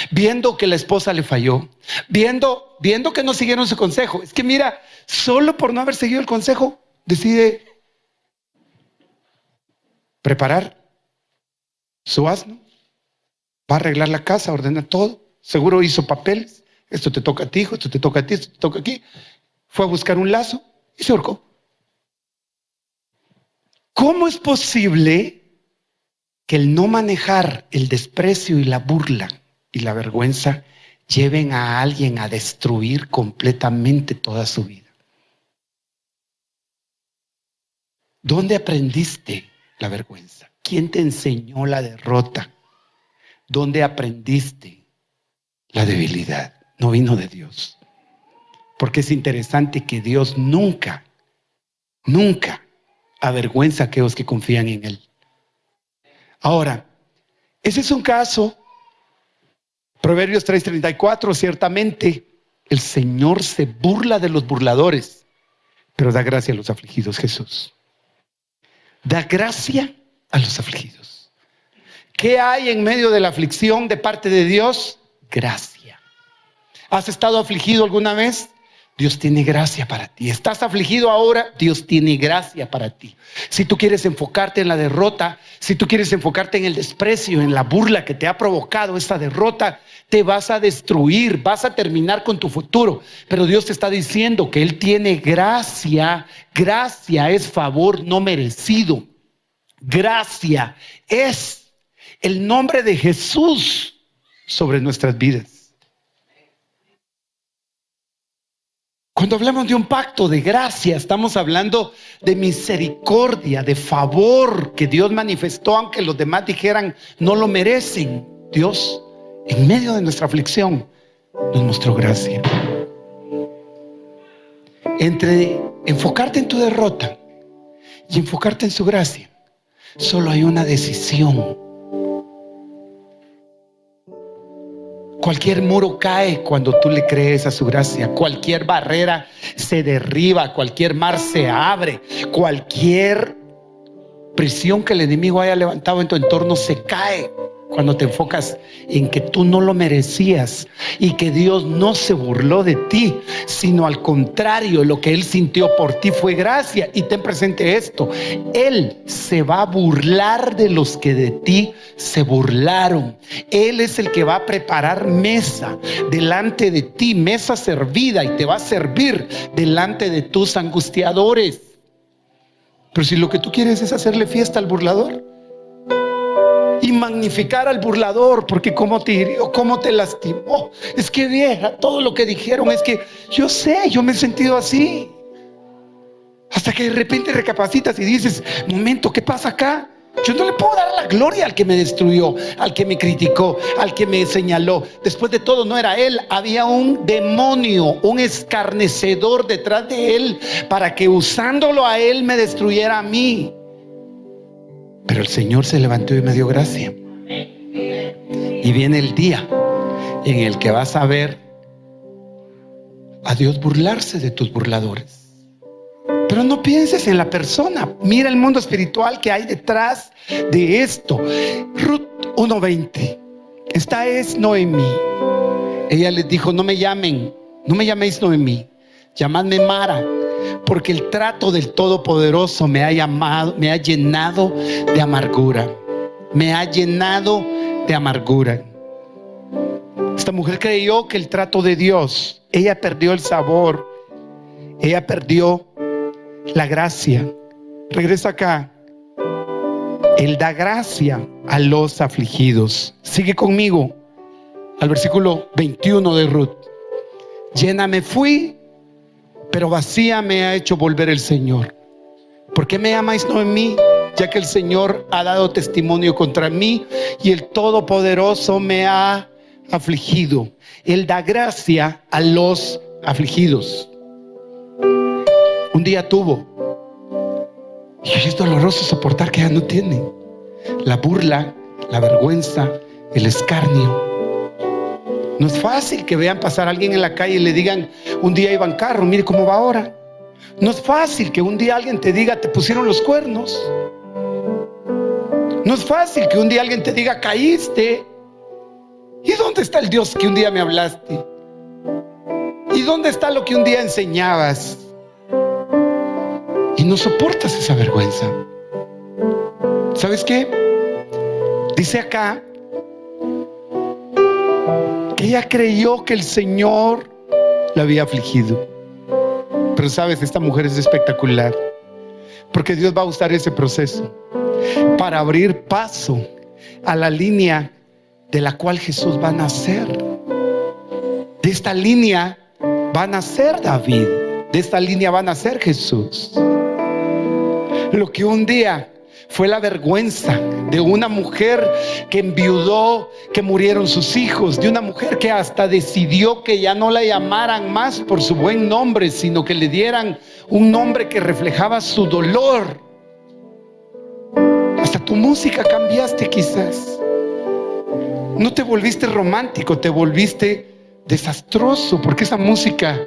viendo que la esposa le falló, viendo que no siguieron su consejo. Es que mira, solo por no haber seguido el consejo, decide preparar su asno, va a arreglar la casa, ordena todo, seguro hizo papeles, esto te toca a ti, hijo, esto te toca a ti, esto te toca aquí. Fue a buscar un lazo y se ahorcó. ¿Cómo es posible que el no manejar el desprecio y la burla y la vergüenza lleven a alguien a destruir completamente toda su vida? ¿Dónde aprendiste la vergüenza? ¿Quién te enseñó la derrota? ¿Dónde aprendiste la debilidad? No vino de Dios. Porque es interesante que Dios nunca avergüenza a aquellos que confían en Él. Ahora, ese es un caso. Proverbios 3:34, ciertamente el Señor se burla de los burladores, pero da gracia a los afligidos. Jesús da gracia a los afligidos. ¿Qué hay en medio de la aflicción de parte de Dios? Gracia. ¿Has estado afligido alguna vez? Dios tiene gracia para ti. ¿Estás afligido ahora? Dios tiene gracia para ti. Si tú quieres enfocarte en la derrota, si tú quieres enfocarte en el desprecio, en la burla que te ha provocado esa derrota, te vas a destruir, vas a terminar con tu futuro. Pero Dios te está diciendo que Él tiene gracia. Gracia es favor no merecido. Gracia es el nombre de Jesús sobre nuestras vidas. Cuando hablamos de un pacto de gracia, estamos hablando de misericordia, de favor que Dios manifestó, aunque los demás dijeran no lo merecen. Dios, en medio de nuestra aflicción, nos mostró gracia. Entre enfocarte en tu derrota y enfocarte en su gracia, solo hay una decisión. Cualquier muro cae cuando tú le crees a su gracia. Cualquier barrera se derriba, cualquier mar se abre, cualquier prisión que el enemigo haya levantado en tu entorno se cae cuando te enfocas en que tú no lo merecías y que Dios no se burló de ti, sino al contrario, lo que Él sintió por ti fue gracia. Y ten presente esto: Él se va a burlar de los que de ti se burlaron. Él es el que va a preparar mesa delante de ti, mesa servida, y te va a servir delante de tus angustiadores. Pero si lo que tú quieres es hacerle fiesta al burlador y magnificar al burlador, porque cómo te hirió, cómo te lastimó, es que viera todo lo que dijeron, es que yo sé, yo me he sentido así, hasta que de repente recapacitas y dices, momento, ¿qué pasa acá? Yo no le puedo dar la gloria al que me destruyó, al que me criticó, al que me señaló. Después de todo, no era él, había un demonio, un escarnecedor detrás de él, para que usándolo a él me destruyera a mí. Pero el Señor se levantó y me dio gracia. Y viene el día en el que vas a ver a Dios burlarse de tus burladores. Pero no pienses en la persona. Mira el mundo espiritual que hay detrás de esto. Ruth 1:20. Esta es Noemí. Ella les dijo: no me llaméis Noemí, llamadme Mara, porque el trato del Todopoderoso me ha llenado de amargura. Me ha llenado de amargura. Esta mujer creyó que el trato de Dios, ella perdió el sabor, ella perdió la gracia. Regresa acá. Él da gracia a los afligidos. Sigue conmigo al versículo 21 de Ruth. Llena me fui, pero vacía me ha hecho volver el Señor. ¿Por qué me llamáis Noemí? Ya que el Señor ha dado testimonio contra mí y el Todopoderoso me ha afligido. Él da gracia a los afligidos. Un día tuvo, y es doloroso soportar que ya no tiene, la burla, la vergüenza, el escarnio. No es fácil que vean pasar a alguien en la calle y le digan: un día iba en carro, mire cómo va ahora. No es fácil que un día alguien te diga: te pusieron los cuernos. No es fácil que un día alguien te diga: caíste. ¿Y dónde está el Dios que un día me hablaste? ¿Y dónde está lo que un día enseñabas? Y no soportas esa vergüenza. ¿Sabes qué? Dice acá que ella creyó que el Señor la había afligido. Pero sabes, esta mujer es espectacular, porque Dios va a usar ese proceso para abrir paso a la línea de la cual Jesús va a nacer. De esta línea va a nacer David. De esta línea va a nacer Jesús. Lo que un día fue la vergüenza de una mujer que enviudó, que murieron sus hijos, de una mujer que hasta decidió que ya no la llamaran más por su buen nombre, sino que le dieran un nombre que reflejaba su dolor. Hasta tu música cambiaste quizás. No te volviste romántico, te volviste desastroso, porque esa música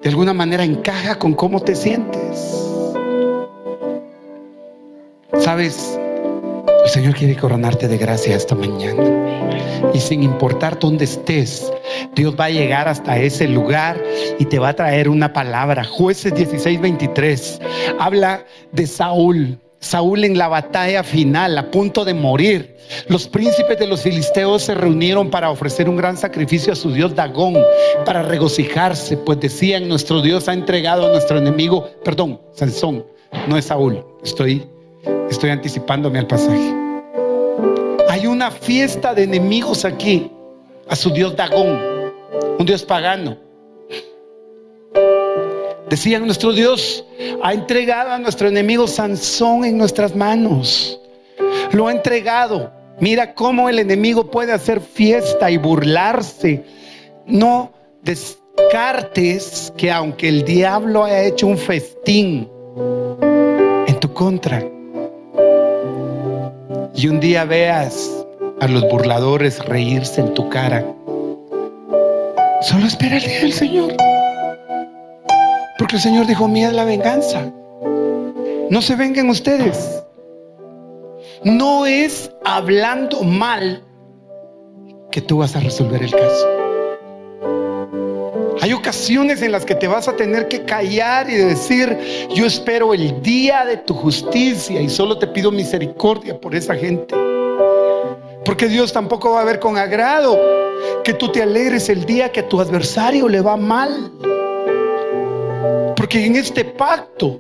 de alguna manera encaja con cómo te sientes. ¿Sabes? El Señor quiere coronarte de gracia esta mañana. Y sin importar dónde estés, Dios va a llegar hasta ese lugar y te va a traer una palabra. Jueces 16:23 habla de Saúl. Saúl en la batalla final, a punto de morir. Los príncipes de los filisteos se reunieron para ofrecer un gran sacrificio a su dios Dagón, para regocijarse, pues decían: nuestro Dios ha entregado a nuestro enemigo, perdón, Sansón, no es Saúl, estoy anticipándome al pasaje. Hay una fiesta de enemigos aquí a su dios Dagón, un dios pagano. Decían: nuestro Dios ha entregado a nuestro enemigo Sansón en nuestras manos. Lo ha entregado. Mira cómo el enemigo puede hacer fiesta y burlarse. No descartes que aunque el diablo haya hecho un festín en tu contra, y un día veas a los burladores reírse en tu cara, solo espera el día del Señor. Porque el Señor dijo: mía es la venganza. No se vengan ustedes. No es hablando mal que tú vas a resolver el caso. Hay ocasiones en las que te vas a tener que callar y decir: yo espero el día de tu justicia y solo te pido misericordia por esa gente. Porque Dios tampoco va a ver con agrado que tú te alegres el día que a tu adversario le va mal. Porque en este pacto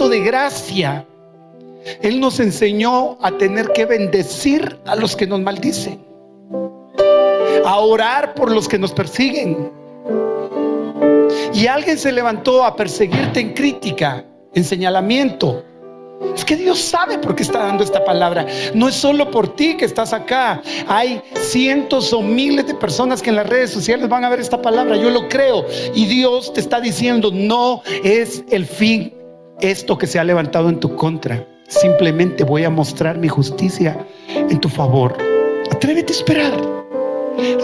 de gracia, Él nos enseñó a tener que bendecir a los que nos maldicen, a orar por los que nos persiguen. Y alguien se levantó a perseguirte en crítica, en señalamiento, Es que Dios sabe por qué está dando esta palabra. No es solo por ti que estás acá. Hay cientos o miles de personas que en las redes sociales van a ver esta palabra. Yo lo creo. Y Dios te está diciendo, no es el fin esto que se ha levantado en tu contra. Simplemente voy a mostrar mi justicia en tu favor. Atrévete a esperar.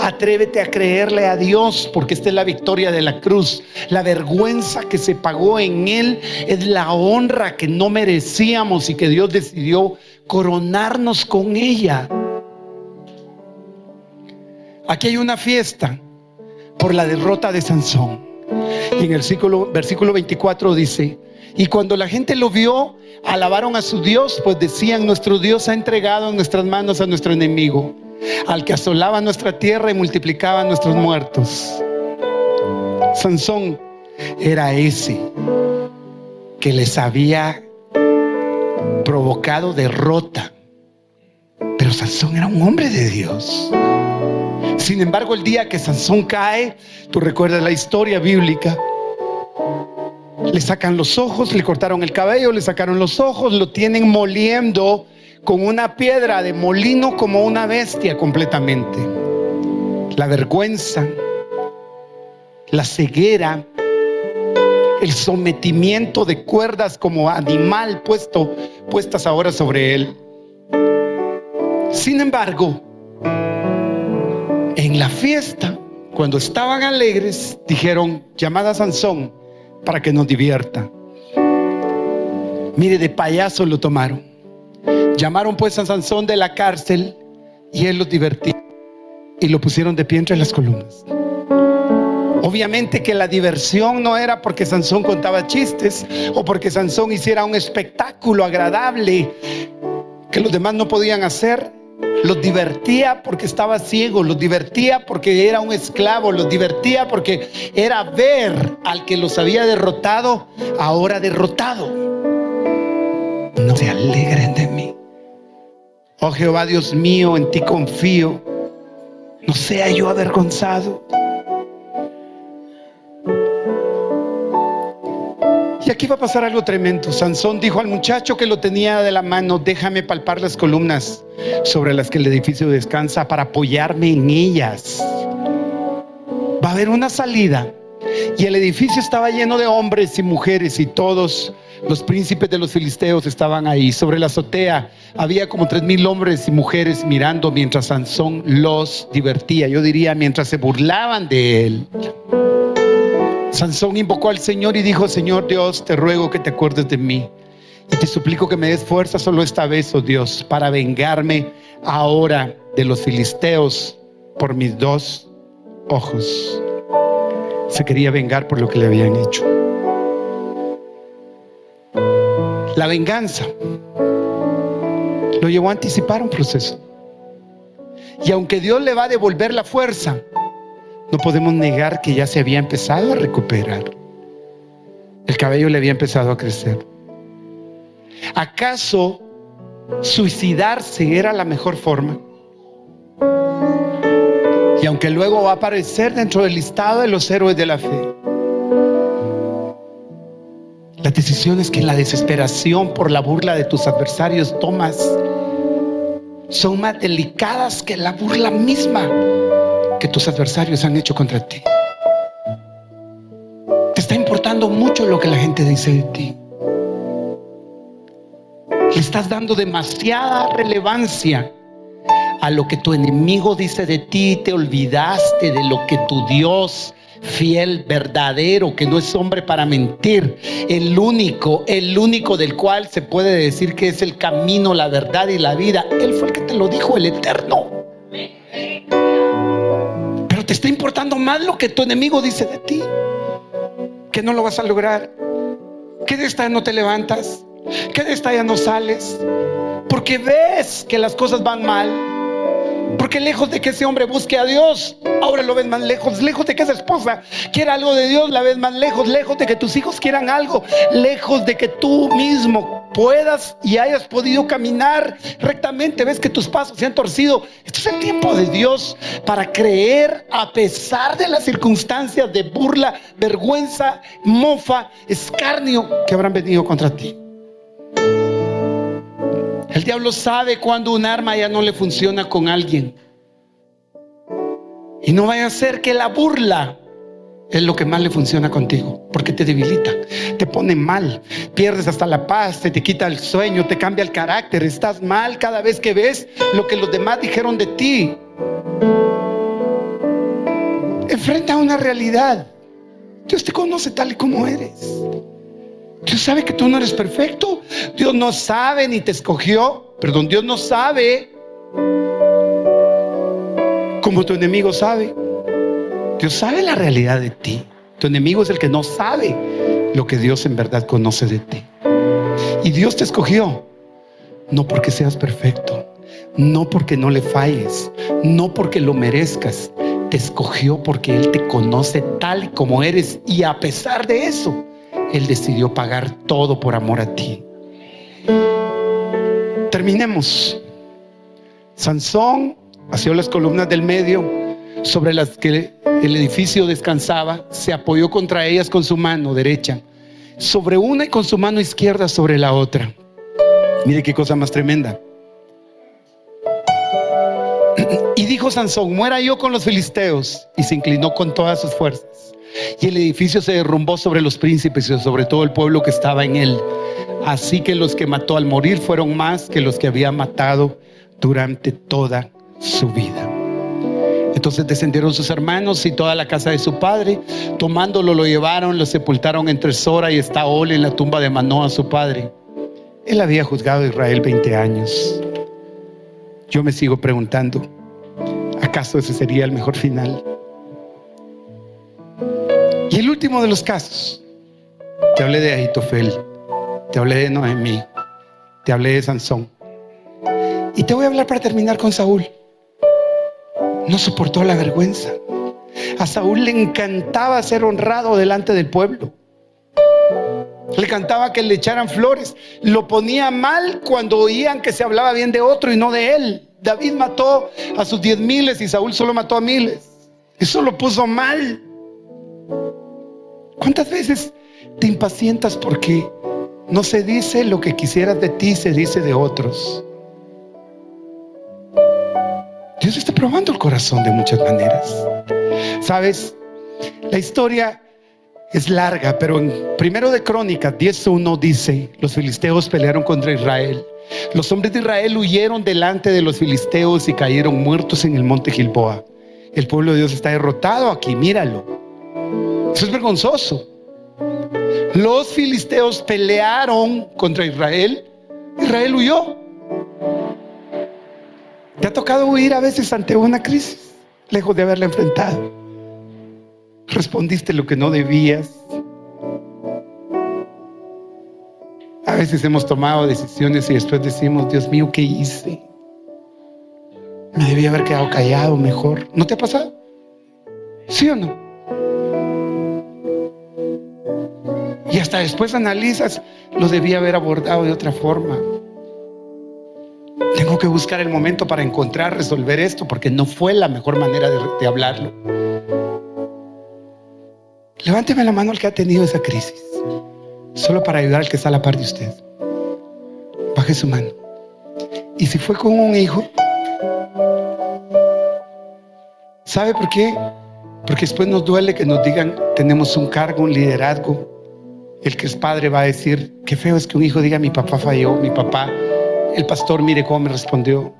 Atrévete a creerle a Dios, porque esta es la victoria de la cruz. La vergüenza que se pagó en Él es la honra que no merecíamos y que Dios decidió coronarnos con ella. Aquí hay una fiesta por la derrota de Sansón. Y en el versículo 24 dice: y cuando la gente lo vio, alabaron a su Dios, pues decían: nuestro Dios ha entregado en nuestras manos a nuestro enemigo, al que asolaba nuestra tierra y multiplicaba nuestros muertos. Sansón era ese que les había provocado derrota, pero Sansón era un hombre de Dios. Sin embargo, el día que Sansón cae, tú recuerdas la historia bíblica, le sacan los ojos, le cortaron el cabello, le sacaron los ojos, lo tienen moliendo con una piedra de molino como una bestia completamente. La vergüenza, la ceguera, el sometimiento de cuerdas como animal puestas ahora sobre él. Sin embargo, en la fiesta, cuando estaban alegres, dijeron: llamad a Sansón para que nos divierta. Mire, de payaso lo tomaron. Llamaron pues a Sansón de la cárcel y él los divertía y lo pusieron de pie entre las columnas. Obviamente que la diversión no era porque Sansón contaba chistes o porque Sansón hiciera un espectáculo agradable que los demás no podían hacer. Los divertía porque estaba ciego, los divertía porque era un esclavo, los divertía porque era ver al que los había derrotado ahora derrotado. No se alegren de mí. Oh Jehová Dios mío, en ti confío. No sea yo avergonzado. Y aquí va a pasar algo tremendo. Sansón dijo al muchacho que lo tenía de la mano: déjame palpar las columnas sobre las que el edificio descansa para apoyarme en ellas. Va a haber una salida. Y el edificio estaba lleno de hombres y mujeres, y todos los príncipes de los filisteos estaban ahí. Sobre la azotea había como 3,000 hombres y mujeres mirando mientras Sansón los divertía. Yo diría, mientras se burlaban de él. Sansón invocó al Señor y dijo: Señor Dios, te ruego que te acuerdes de mí y te suplico que me des fuerza solo esta vez, oh Dios, para vengarme ahora de los filisteos por mis 2 ojos. Se quería vengar por lo que le habían hecho. La venganza lo llevó a anticipar un proceso. Y aunque Dios le va a devolver la fuerza, no podemos negar que ya se había empezado a recuperar. El cabello le había empezado a crecer. ¿Acaso suicidarse era la mejor forma? Y aunque luego va a aparecer dentro del listado de los héroes de la fe, las decisiones que en la desesperación por la burla de tus adversarios tomas son más delicadas que la burla misma que tus adversarios han hecho contra ti. Te está importando mucho lo que la gente dice de ti. Le estás dando demasiada relevancia a lo que tu enemigo dice de ti. Te olvidaste de lo que tu Dios fiel, verdadero, que no es hombre para mentir, el único del cual se puede decir que es el camino, la verdad y la vida. Él fue el que te lo dijo, el Eterno. Pero te está importando más lo que tu enemigo dice de ti, que no lo vas a lograr, que de esta no te levantas, que de esta ya no sales, porque ves que las cosas van mal. Porque lejos de que ese hombre busque a Dios, ahora lo ves más lejos. Lejos de que esa esposa quiera algo de Dios, la ves más lejos. Lejos de que tus hijos quieran algo, lejos de que tú mismo puedas y hayas podido caminar rectamente, ves que tus pasos se han torcido. Este es el tiempo de Dios para creer a pesar de las circunstancias de burla, vergüenza, mofa, escarnio que habrán venido contra ti. diablo sabe cuando un arma ya no le funciona con alguien. Y no vaya a ser que la burla es lo que más le funciona contigo, porque te debilita, te pone mal, pierdes hasta la paz, te quita el sueño, te cambia el carácter, estás mal cada vez que ves lo que los demás dijeron de ti. Enfrenta una realidad. Dios te conoce tal y como eres. Dios sabe que tú no eres perfecto. Dios no sabe ni te escogió. Perdón, Dios no sabe como tu enemigo sabe. Dios sabe la realidad de ti. Tu enemigo es el que no sabe lo que Dios en verdad conoce de ti. Y Dios te escogió no porque seas perfecto, no porque no le falles, no porque lo merezcas. Te escogió porque Él te conoce tal como eres, y a pesar de eso Él decidió pagar todo por amor a ti. Terminemos. Sansón hació las columnas del medio sobre las que el edificio descansaba, se apoyó contra ellas con su mano derecha sobre una y con su mano izquierda sobre la otra. Mire qué cosa más tremenda. Y dijo Sansón: muera yo con los filisteos. Y se inclinó con todas sus fuerzas, y el edificio se derrumbó sobre los príncipes y sobre todo el pueblo que estaba en él. Así que los que mató al morir fueron más que los que había matado durante toda su vida. Entonces descendieron sus hermanos y toda la casa de su padre, tomándolo lo llevaron, lo sepultaron entre Sora y Estaol en la tumba de Manoa su padre. Él había juzgado a Israel 20 años. Yo me sigo preguntando, ¿acaso ese sería el mejor final? Y el último de los casos, te hablé de Ahitofel, te hablé de Noemí, te hablé de Sansón, y te voy a hablar para terminar con Saúl. No soportó la vergüenza. A Saúl le encantaba ser honrado delante del pueblo. Le encantaba que le echaran flores. Lo ponía mal cuando oían que se hablaba bien de otro y no de él. David mató a sus 10,000 y Saúl solo mató a 1,000. Eso lo puso mal. ¿Cuántas veces te impacientas porque no se dice lo que quisieras de ti, se dice de otros? Dios está probando el corazón de muchas maneras. ¿Sabes? La historia es larga, pero en 1 de Crónicas 10:1 dice: los filisteos pelearon contra Israel. Los hombres de Israel huyeron delante de los filisteos y cayeron muertos en el monte Gilboa. El pueblo de Dios está derrotado aquí, míralo. Eso es vergonzoso. Los filisteos pelearon contra Israel. Israel huyó. ¿Te ha tocado huir a veces ante una crisis, lejos de haberla enfrentado? Respondiste lo que no debías. A veces hemos tomado decisiones y después decimos: Dios mío, ¿qué hice? Me debía haber quedado callado mejor. ¿No te ha pasado? ¿Sí o no? Y hasta después analizas: lo debía haber abordado de otra forma. Tengo que buscar el momento para encontrar, resolver esto, porque no fue la mejor manera de hablarlo. Levánteme la mano al que ha tenido esa crisis, solo para ayudar al que está a la par de usted. Baje su mano. Y si fue con un hijo, ¿sabe por qué? Porque después nos duele que nos digan: tenemos un cargo, un liderazgo. El que es padre va a decir: qué feo es que un hijo diga: mi papá falló, mi papá. El pastor, mire cómo me respondió.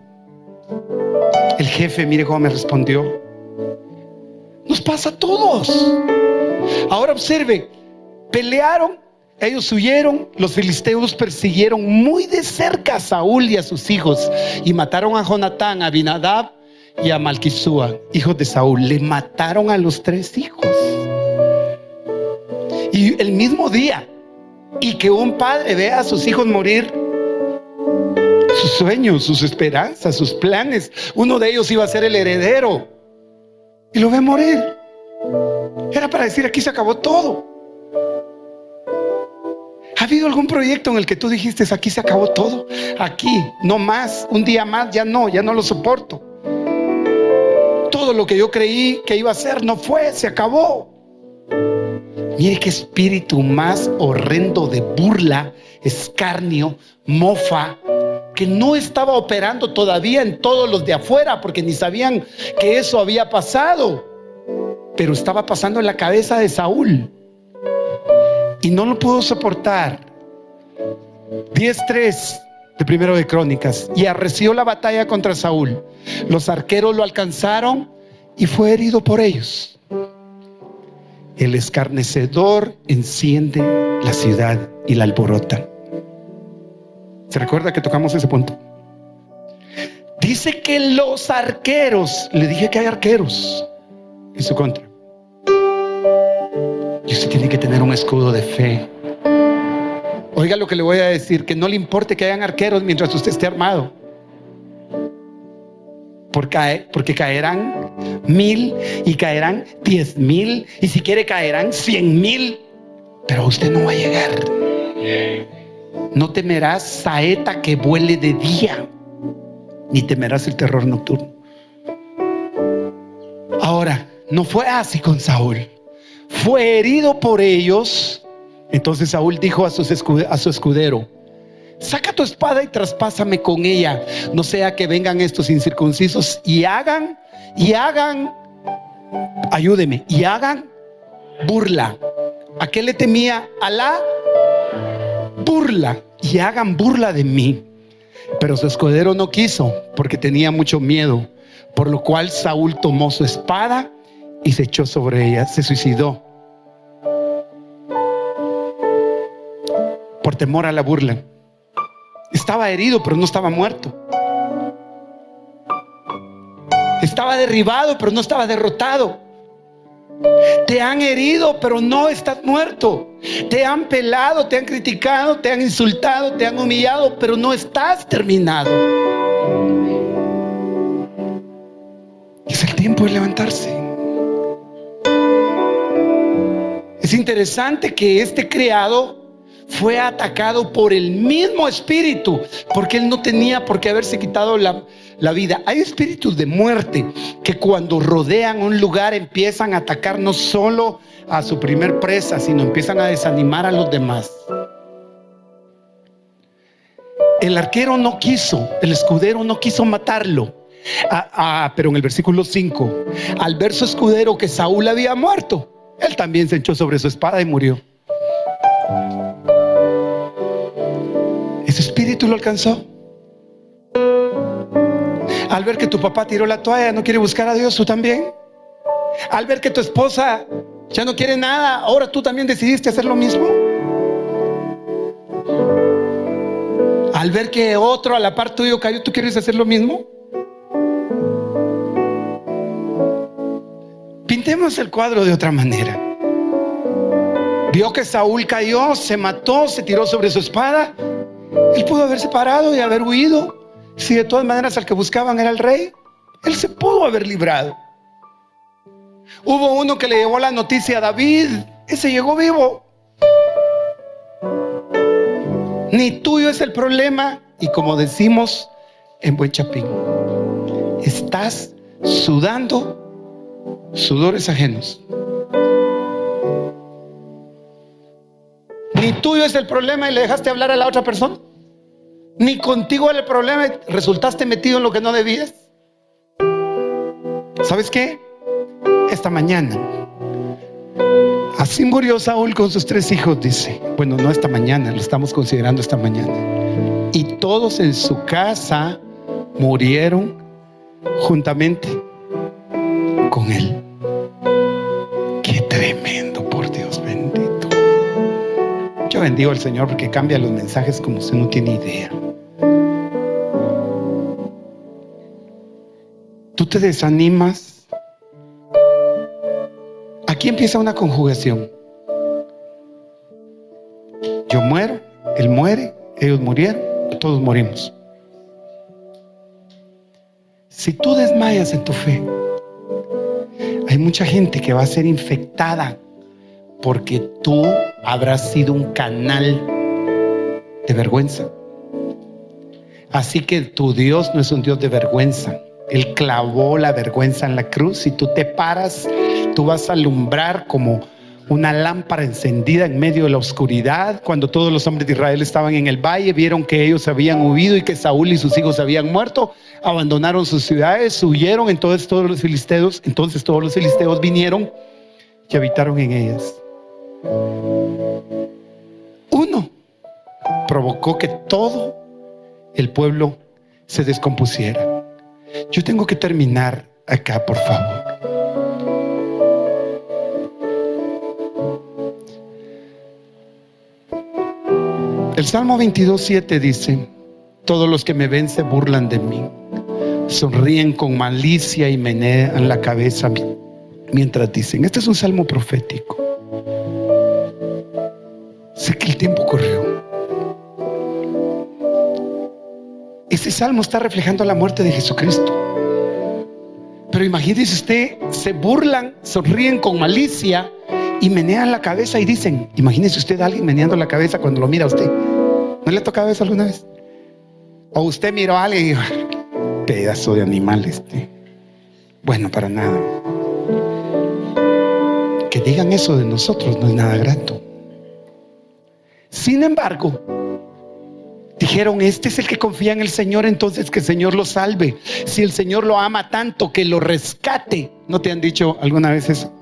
El jefe, mire cómo me respondió. Nos pasa a todos. Ahora observe, pelearon, ellos huyeron, los filisteos persiguieron muy de cerca a Saúl y a sus hijos y mataron a Jonatán, a Abinadab y a Malquisúa, hijos de Saúl. Le mataron a los 3 hijos. Y el mismo día, y que un padre vea a sus hijos morir, sus sueños, sus esperanzas, sus planes, uno de ellos iba a ser el heredero, y lo ve morir. Era para decir: aquí se acabó todo. ¿Ha habido algún proyecto en el que tú dijiste: aquí se acabó todo? Aquí, no más, un día más, ya no lo soporto. Todo lo que yo creí que iba a ser no fue, se acabó. Mire qué espíritu más horrendo de burla, escarnio, mofa, que no estaba operando todavía en todos los de afuera, porque ni sabían que eso había pasado, pero estaba pasando en la cabeza de Saúl y no lo pudo soportar. 10:3 de Primero de Crónicas: y arreció la batalla contra Saúl, los arqueros lo alcanzaron y fue herido por ellos. El escarnecedor enciende la ciudad y la alborota. ¿Se recuerda que tocamos ese punto? Dice que los arqueros, le dije que hay arqueros en su contra, y usted tiene que tener un escudo de fe. Oiga lo que le voy a decir, que no le importe que hayan arqueros mientras usted esté armado, porque caerán 1000 y caerán 10,000 y si quiere caerán 100,000, pero usted no va a llegar. No temerás saeta que vuele de día, ni temerás el terror nocturno. Ahora, no fue así con Saúl. Fue herido por ellos. Entonces Saúl dijo a su escudero: saca tu espada y traspásame con ella, no sea que vengan estos incircuncisos y hagan, ayúdeme, y hagan burla. ¿A qué le temía? A la burla, y hagan burla de mí. Pero su escudero no quiso, porque tenía mucho miedo, por lo cual Saúl tomó su espada y se echó sobre ella, se suicidó por temor a la burla. Estaba herido, pero no estaba muerto. Estaba derribado, pero no estaba derrotado. Te han herido, pero no estás muerto. Te han pelado, te han criticado, te han insultado, te han humillado, pero no estás terminado. Es el tiempo de levantarse. Es interesante que este criado fue atacado por el mismo espíritu, porque él no tenía por qué haberse quitado la vida. Hay espíritus de muerte que cuando rodean un lugar empiezan a atacar no solo a su primer presa, sino empiezan a desanimar a los demás. El arquero no quiso, el escudero no quiso matarlo. Pero en el versículo 5, al ver su escudero que Saúl había muerto, él también se echó sobre su espada y murió. Ese espíritu lo alcanzó. Al ver que tu papá tiró la toalla, no quiere buscar a Dios, tú también. Al ver que tu esposa ya no quiere nada, ahora tú también decidiste hacer lo mismo. Al ver que otro a la par tuyo cayó, ¿tú quieres hacer lo mismo? Pintemos el cuadro de otra manera. Vio que Saúl cayó, se mató, se tiró sobre su espada. Él pudo haberse parado y haber huido. Si de todas maneras al que buscaban era el rey, él se pudo haber librado. Hubo uno que le llevó la noticia a David, ese llegó vivo. Ni tuyo es el problema. Y como decimos en buen chapín, estás sudando sudores ajenos. Ni tuyo es el problema y le dejaste hablar a la otra persona. Ni contigo era el problema y resultaste metido en lo que no debías. ¿Sabes qué? Esta mañana, así murió Saúl con sus 3 hijos, dice. Bueno, no esta mañana, lo estamos considerando esta mañana. Y todos en su casa murieron juntamente con él. Qué tremendo, por Dios bendito. Yo bendigo al Señor porque cambia los mensajes como usted no tiene idea. Tú te desanimas. Aquí empieza una conjugación. Yo muero, él muere, ellos murieron, todos morimos. Si tú desmayas en tu fe, hay mucha gente que va a ser infectada porque tú habrás sido un canal de vergüenza. Así que tu Dios no es un Dios de vergüenza. Él clavó la vergüenza en la cruz. Si tú te paras, tú vas a alumbrar como una lámpara encendida en medio de la oscuridad. Cuando todos los hombres de Israel estaban en el valle, vieron que ellos habían huido y que Saúl y sus hijos habían muerto, abandonaron sus ciudades, huyeron. Entonces todos los filisteos vinieron y habitaron en ellas. Uno provocó que todo el pueblo se descompusiera. Yo tengo que terminar acá, por favor. El Salmo 22:7 dice: todos los que me ven se burlan de mí, sonríen con malicia y menean la cabeza mientras dicen. Este es un salmo profético. Sé que el tiempo corrió. Ese salmo está reflejando la muerte de Jesucristo. Pero imagínese usted, se burlan, sonríen con malicia y menean la cabeza y dicen. Imagínese usted a alguien meneando la cabeza cuando lo mira a usted. ¿No le ha tocado eso alguna vez? O usted miró a alguien y dijo: pedazo de animal este. Bueno, para nada. Que digan eso de nosotros no es nada grato. Sin embargo, dijeron: este es el que confía en el Señor, entonces que el Señor lo salve. Si el Señor lo ama tanto, que lo rescate. ¿No te han dicho alguna vez eso?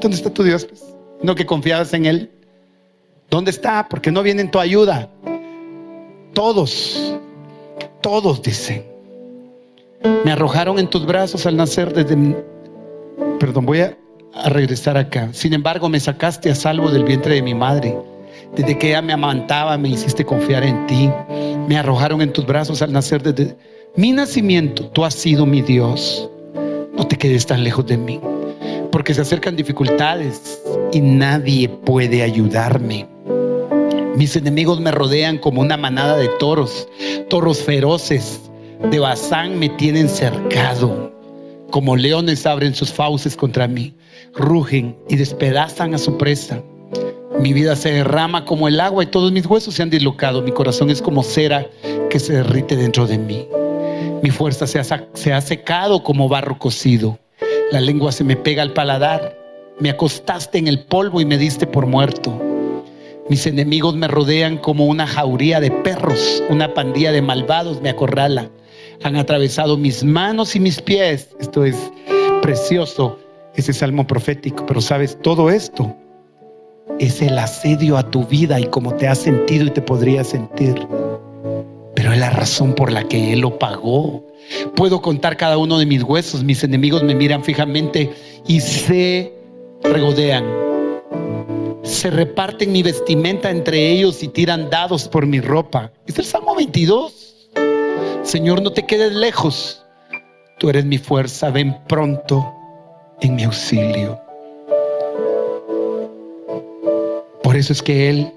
¿Dónde está tu Dios? Pues, ¿no que confiabas en Él? ¿Dónde está? Porque no viene en tu ayuda. Todos dicen: me arrojaron en tus brazos al nacer voy a regresar acá. Sin embargo, me sacaste a salvo del vientre de mi madre. Desde que ella me amamantaba, me hiciste confiar en ti. Me arrojaron en tus brazos al nacer desde mi nacimiento. Tú has sido mi Dios. No te quedes tan lejos de mí, porque se acercan dificultades y nadie puede ayudarme. Mis enemigos me rodean como una manada de toros. Toros feroces de Basán me tienen cercado. Como leones abren sus fauces contra mí. Rugen y despedazan a su presa. Mi vida se derrama como el agua y todos mis huesos se han dislocado. Mi corazón es como cera que se derrite dentro de mí. Mi fuerza se ha secado como barro cocido. La lengua se me pega al paladar. Me acostaste en el polvo y me diste por muerto. Mis enemigos me rodean como una jauría de perros. Una pandilla de malvados me acorrala. Han atravesado mis manos y mis pies. Esto es precioso, ese salmo profético. Pero sabes, todo esto es el asedio a tu vida y cómo te has sentido y te podrías sentir. Pero es la razón por la que Él lo pagó. Puedo contar cada uno de mis huesos. Mis enemigos me miran fijamente y se regodean. Se reparten mi vestimenta entre ellos y tiran dados por mi ropa. Es el Salmo 22. Señor, no te quedes lejos. Tú eres mi fuerza. Ven pronto en mi auxilio. Por eso es que Él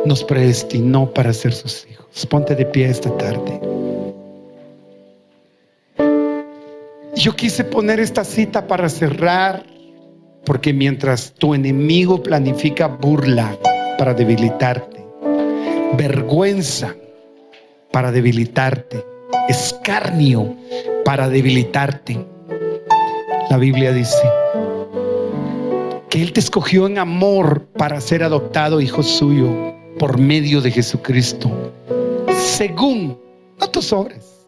nos predestinó para ser sus hijos. Ponte de pie esta tarde. Yo quise poner esta cita para cerrar, porque mientras tu enemigo planifica burla para debilitarte, vergüenza para debilitarte, escarnio para debilitarte, la Biblia dice que Él te escogió en amor para ser adoptado hijo suyo por medio de Jesucristo, según, no tus obras,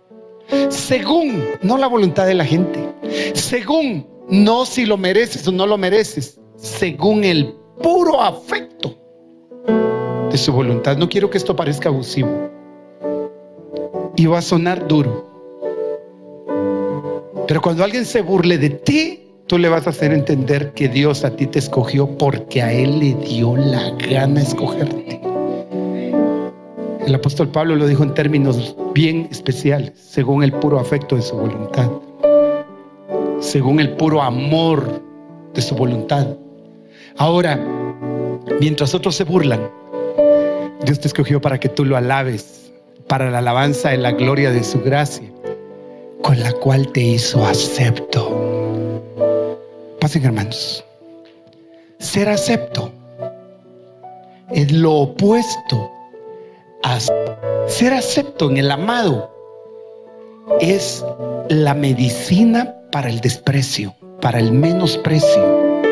según, no la voluntad de la gente, según, no si lo mereces o no lo mereces, según el puro afecto de su voluntad. No quiero que esto parezca abusivo y va a sonar duro, pero cuando alguien se burle de ti, tú le vas a hacer entender que Dios a ti te escogió porque a Él le dio la gana escogerte. El apóstol Pablo lo dijo en términos bien especiales: según el puro afecto de su voluntad, según el puro amor de su voluntad. Ahora, mientras otros se burlan, Dios te escogió para que tú lo alabes, para la alabanza de la gloria de su gracia, con la cual te hizo acepto. Pasen, hermanos. Ser acepto es lo opuesto a ser acepto en el amado. Es la medicina para el desprecio, para el menosprecio.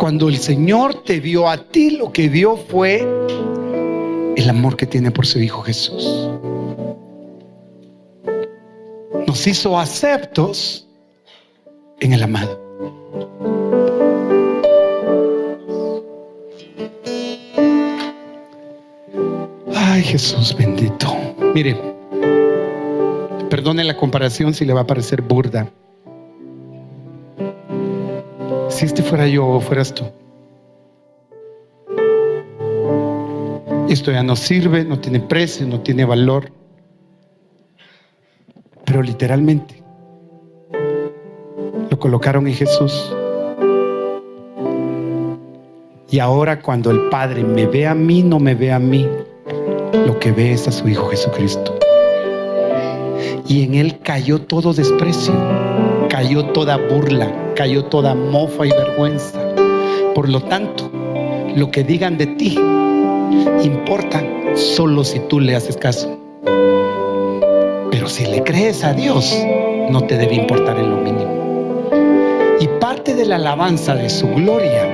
Cuando el Señor te vio a ti, lo que vio fue el amor que tiene por su Hijo Jesús. Nos hizo aceptos en el amado. Ay, Jesús bendito. Mire, perdone la comparación si le va a parecer burda. Si este fuera yo o fueras tú, esto ya no sirve, no tiene precio, no tiene valor. Pero literalmente lo colocaron en Jesús. Y ahora cuando el Padre me ve a mí, no me ve a mí, lo que ve es a su Hijo Jesucristo. Y en Él cayó todo desprecio, cayó toda burla, cayó toda mofa y vergüenza. Por lo tanto, lo que digan de ti importa solo si tú le haces caso. Pero si le crees a Dios, no te debe importar en lo mínimo. Y parte de la alabanza de su gloria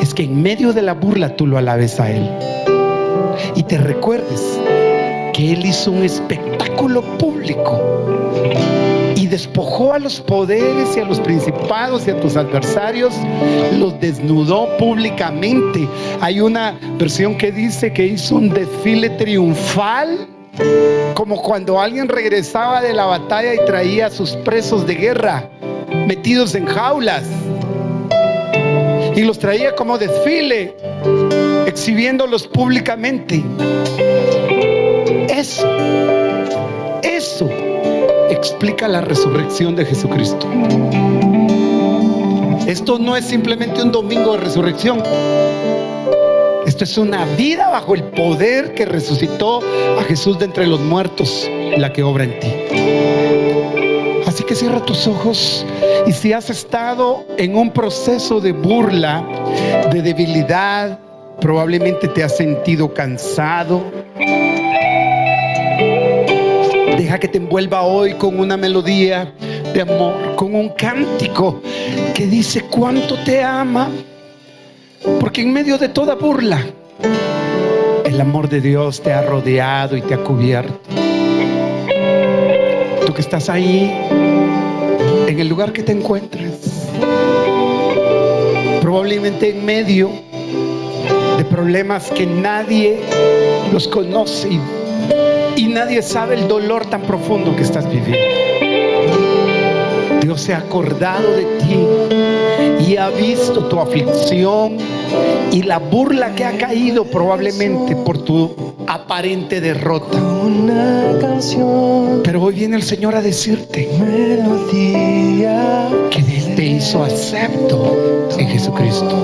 es que en medio de la burla tú lo alabes a Él y te recuerdes que Él hizo un espectáculo público y despojó a los poderes y a los principados y a tus adversarios, los desnudó públicamente. Hay una versión que dice que hizo un desfile triunfal, como cuando alguien regresaba de la batalla y traía a sus presos de guerra metidos en jaulas y los traía como desfile, exhibiéndolos públicamente. Eso explica la resurrección de Jesucristo. Esto no es simplemente un domingo de resurrección. Esto es una vida bajo el poder que resucitó a Jesús de entre los muertos, la que obra en ti. Así que cierra tus ojos, y si has estado en un proceso de burla, de debilidad, probablemente te has sentido cansado, deja que te envuelva hoy con una melodía de amor, con un cántico que dice cuánto te ama. Porque en medio de toda burla, el amor de Dios te ha rodeado y te ha cubierto. Tú que estás ahí, en el lugar que te encuentres, probablemente en medio de problemas que nadie los conoce y nadie sabe el dolor tan profundo que estás viviendo. Dios se ha acordado de ti y ha visto tu aflicción y la burla que ha caído probablemente por tu aparente derrota. Pero hoy viene el Señor a decirte que Él te hizo acepto en Jesucristo.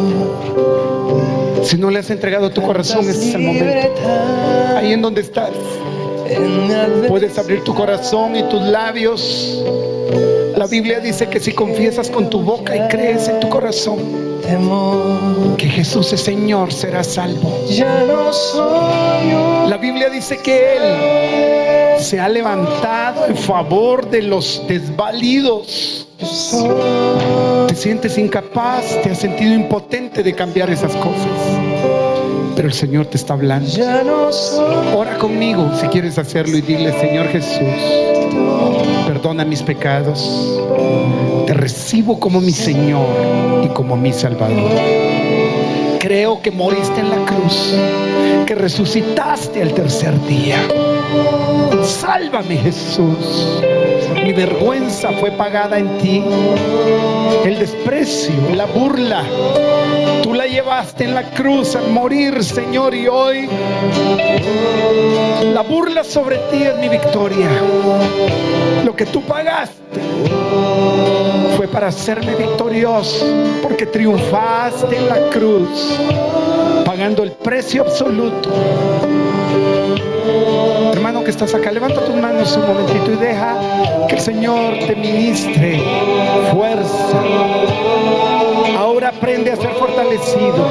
Si no le has entregado tu corazón, este es el momento. Ahí en donde estás, puedes abrir tu corazón y tus labios. La Biblia dice que si confiesas con tu boca y crees en tu corazón que Jesús es Señor, serás salvo. La Biblia dice que Él se ha levantado en favor de los desvalidos. Te sientes incapaz, te has sentido impotente de cambiar esas cosas, pero el Señor te está hablando. Ora conmigo si quieres hacerlo y dile: Señor Jesús, perdona mis pecados, te recibo como mi Señor y como mi Salvador. Creo que moriste en la cruz, que resucitaste al tercer día. Sálvame, Jesús. Mi vergüenza fue pagada en ti. El desprecio, la burla, tú la llevaste en la cruz al morir, Señor, y hoy la burla sobre ti es mi victoria. Lo que tú pagaste fue para hacerme victorioso, porque triunfaste en la cruz, pagando el precio absoluto. Hermano que estás acá, levanta tus manos un momentito y deja que el Señor te ministre fuerza. Ahora aprende a ser fortalecido.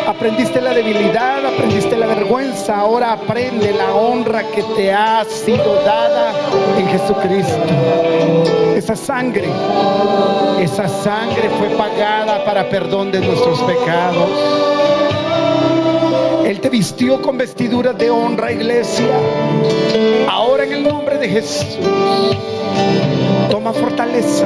Aprendiste la debilidad, aprendiste la vergüenza, ahora aprende la honra que te ha sido dada en Jesucristo. Esa sangre fue pagada para perdón de nuestros pecados. Él te vistió con vestiduras de honra, iglesia. Ahora en el nombre de Jesús, toma fortaleza.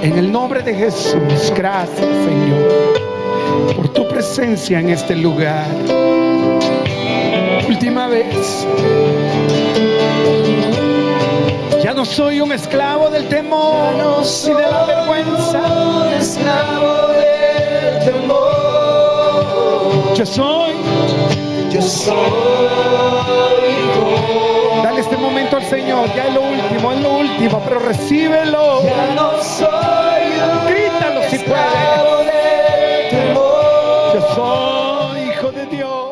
En el nombre de Jesús, gracias, Señor, por tu presencia en este lugar. Última vez. Ya no soy un esclavo del temor y de la vergüenza. Un esclavo del temor. Yo soy. Dale este momento al Señor. Ya es lo último, pero recíbelo. Ya no soy un Grítalo si esclavo puedes. del temor. Yo soy hijo de Dios.